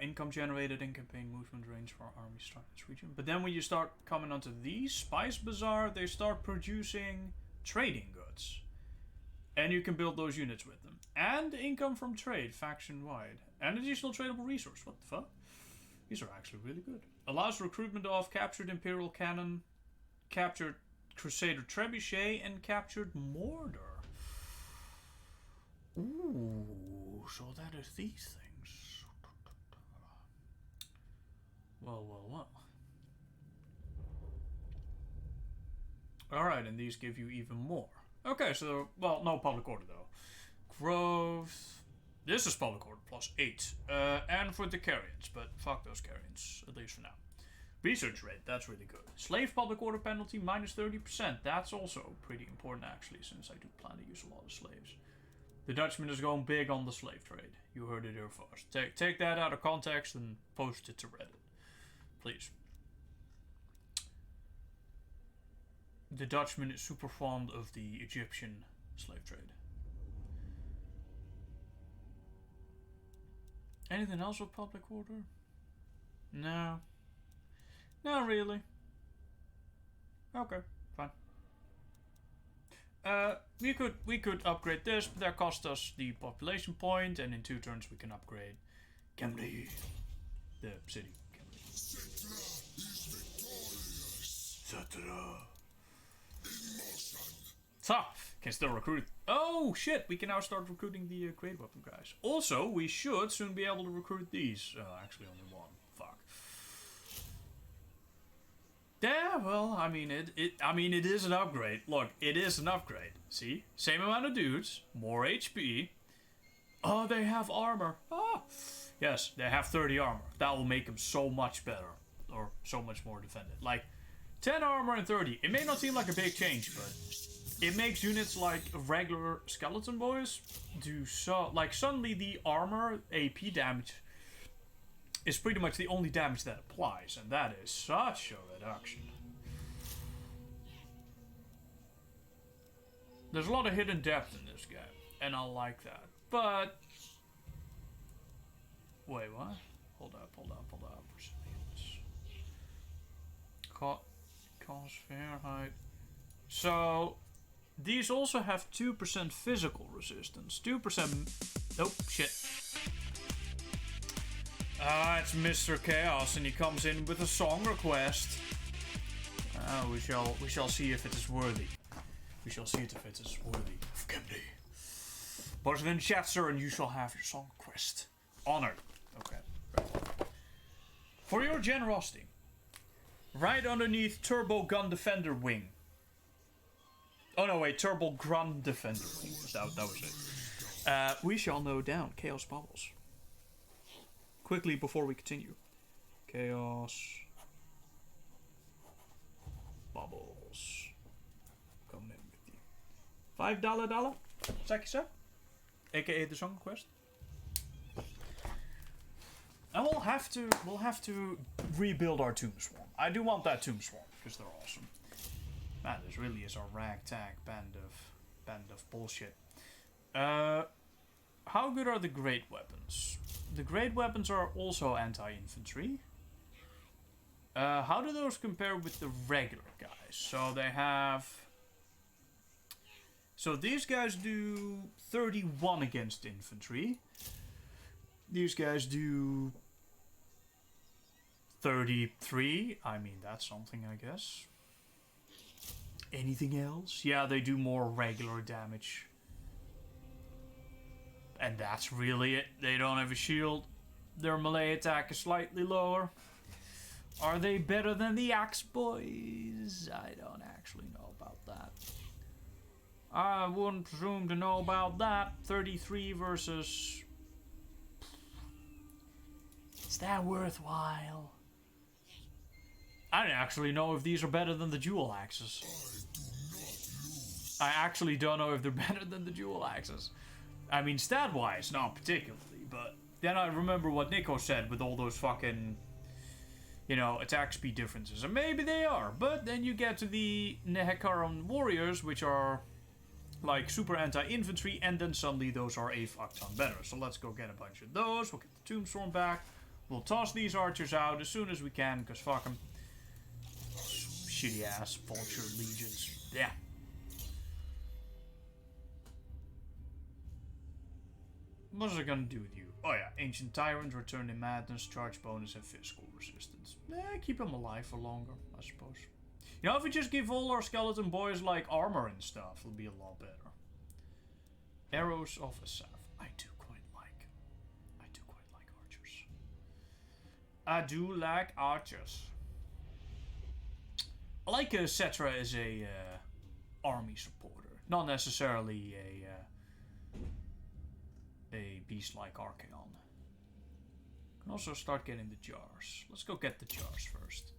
Income generated in campaign movement range for armies starting this region. But then when you start coming onto these, Spice Bazaar, they start producing trading goods. And you can build those units with them. And income from trade, faction-wide. And additional tradable resource. What the fuck? These are actually really good. Allows recruitment of captured Imperial Cannon, captured Crusader Trebuchet, and captured Mortar. Ooh, so that is these things. Well, well, well. Alright, and these give you even more. Okay, so, well, no public order though. Growth. This is public order plus 8. And for the Carians, but fuck those Carians, at least for now. Research rate, that's really good. Slave public order penalty, minus 30%. That's also pretty important, actually, since I do plan to use a lot of slaves. The Dutchman is going big on the slave trade. You heard it here first. Take that out of context and post it to Reddit. Please. The Dutchman is super fond of the Egyptian slave trade. Anything else with public order? No. Not really. Okay, fine. We could upgrade this, but that cost us the population point, and in 2 turns we can upgrade Kemri, the city. Cetra is victorious. Cetra. In motion. Ha! Can still recruit. Oh shit! We can now start recruiting the great weapon guys. Also, we should soon be able to recruit these. Actually, only one. Fuck. Yeah, well, I mean, it is an upgrade. Look, it is an upgrade. See, same amount of dudes, more HP. Oh, they have armor. Ah, yes, they have 30 armor. That will make them so much better, or so much more defended. Like 10 armor and 30. It may not seem like a big change, but it makes units like regular skeleton boys do so. Like suddenly the armor AP damage is pretty much the only damage that applies, and that is such a reduction. There's a lot of hidden depth in this game, and I like that. But wait, what? Hold up. Resilience. Cost Fahrenheit. So these also have 2% physical resistance. 2%. Nope, shit. It's Mr. Chaos, and he comes in with a song request. We shall see if it is worthy. We shall see if it is worthy of Kemri. Put it in chat, sir, and you shall have your song request honored. Okay. Right. For your generosity, right underneath Turbo Gun Defender Wing. Oh no, wait, Turbo Gun Defender Wing. That was it. We shall know down Chaos Bubbles. Quickly before we continue. Chaos Bubbles. Coming in with you. $5 Saki sir? AKA the song request. And we'll have to rebuild our Tomb Swarm. I do want that Tomb Swarm, because they're awesome. Man, this really is our ragtag band of bullshit. How good are the great weapons? The great weapons are also anti-infantry. How do those compare with the regular guys? So they have... So these guys do 31 against infantry. These guys do 33. I mean, that's something, I guess. Anything else? Yeah, they do more regular damage. And that's really it. They don't have a shield. Their melee attack is slightly lower. Are they better than the Axe Boys? I don't actually know about that. I wouldn't presume to know about that. 33 versus... Is that worthwhile? I don't actually know if these are better than the dual axes. I actually don't know if they're better than the dual axes. I mean, stat-wise, not particularly, but then I remember what Nico said with all those fucking, you know, attack speed differences. And maybe they are, but then you get to the Nehekaran warriors, which are, like, super anti-infantry, and then suddenly those are a fuck ton better. So let's go get a bunch of those, we'll get the Tombstorm back, we'll toss these archers out as soon as we can, because fuck them. Shitty-ass vulture legions. Yeah. What is it gonna do with you? Oh yeah, Ancient Tyrant, Return in Madness, Charge Bonus, and Physical Resistance. Keep them alive for longer, I suppose. You know, if we just give all our skeleton boys, like, armor and stuff, it'll be a lot better. Arrows of Asaph. I do quite like archers. I do like archers. I like Cetra as a army supporter. Not necessarily a beast like Archaon. And also start getting the jars. Let's go get the jars first.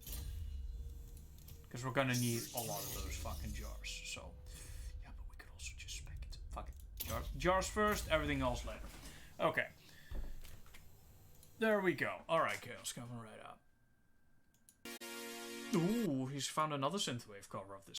Because we're gonna need a lot of those fucking jars. So, yeah, but we could also just spec it. Fuck it. Jars first, everything else later. Okay. There we go. Alright, Chaos coming right up. Ooh, he's found another synthwave cover of this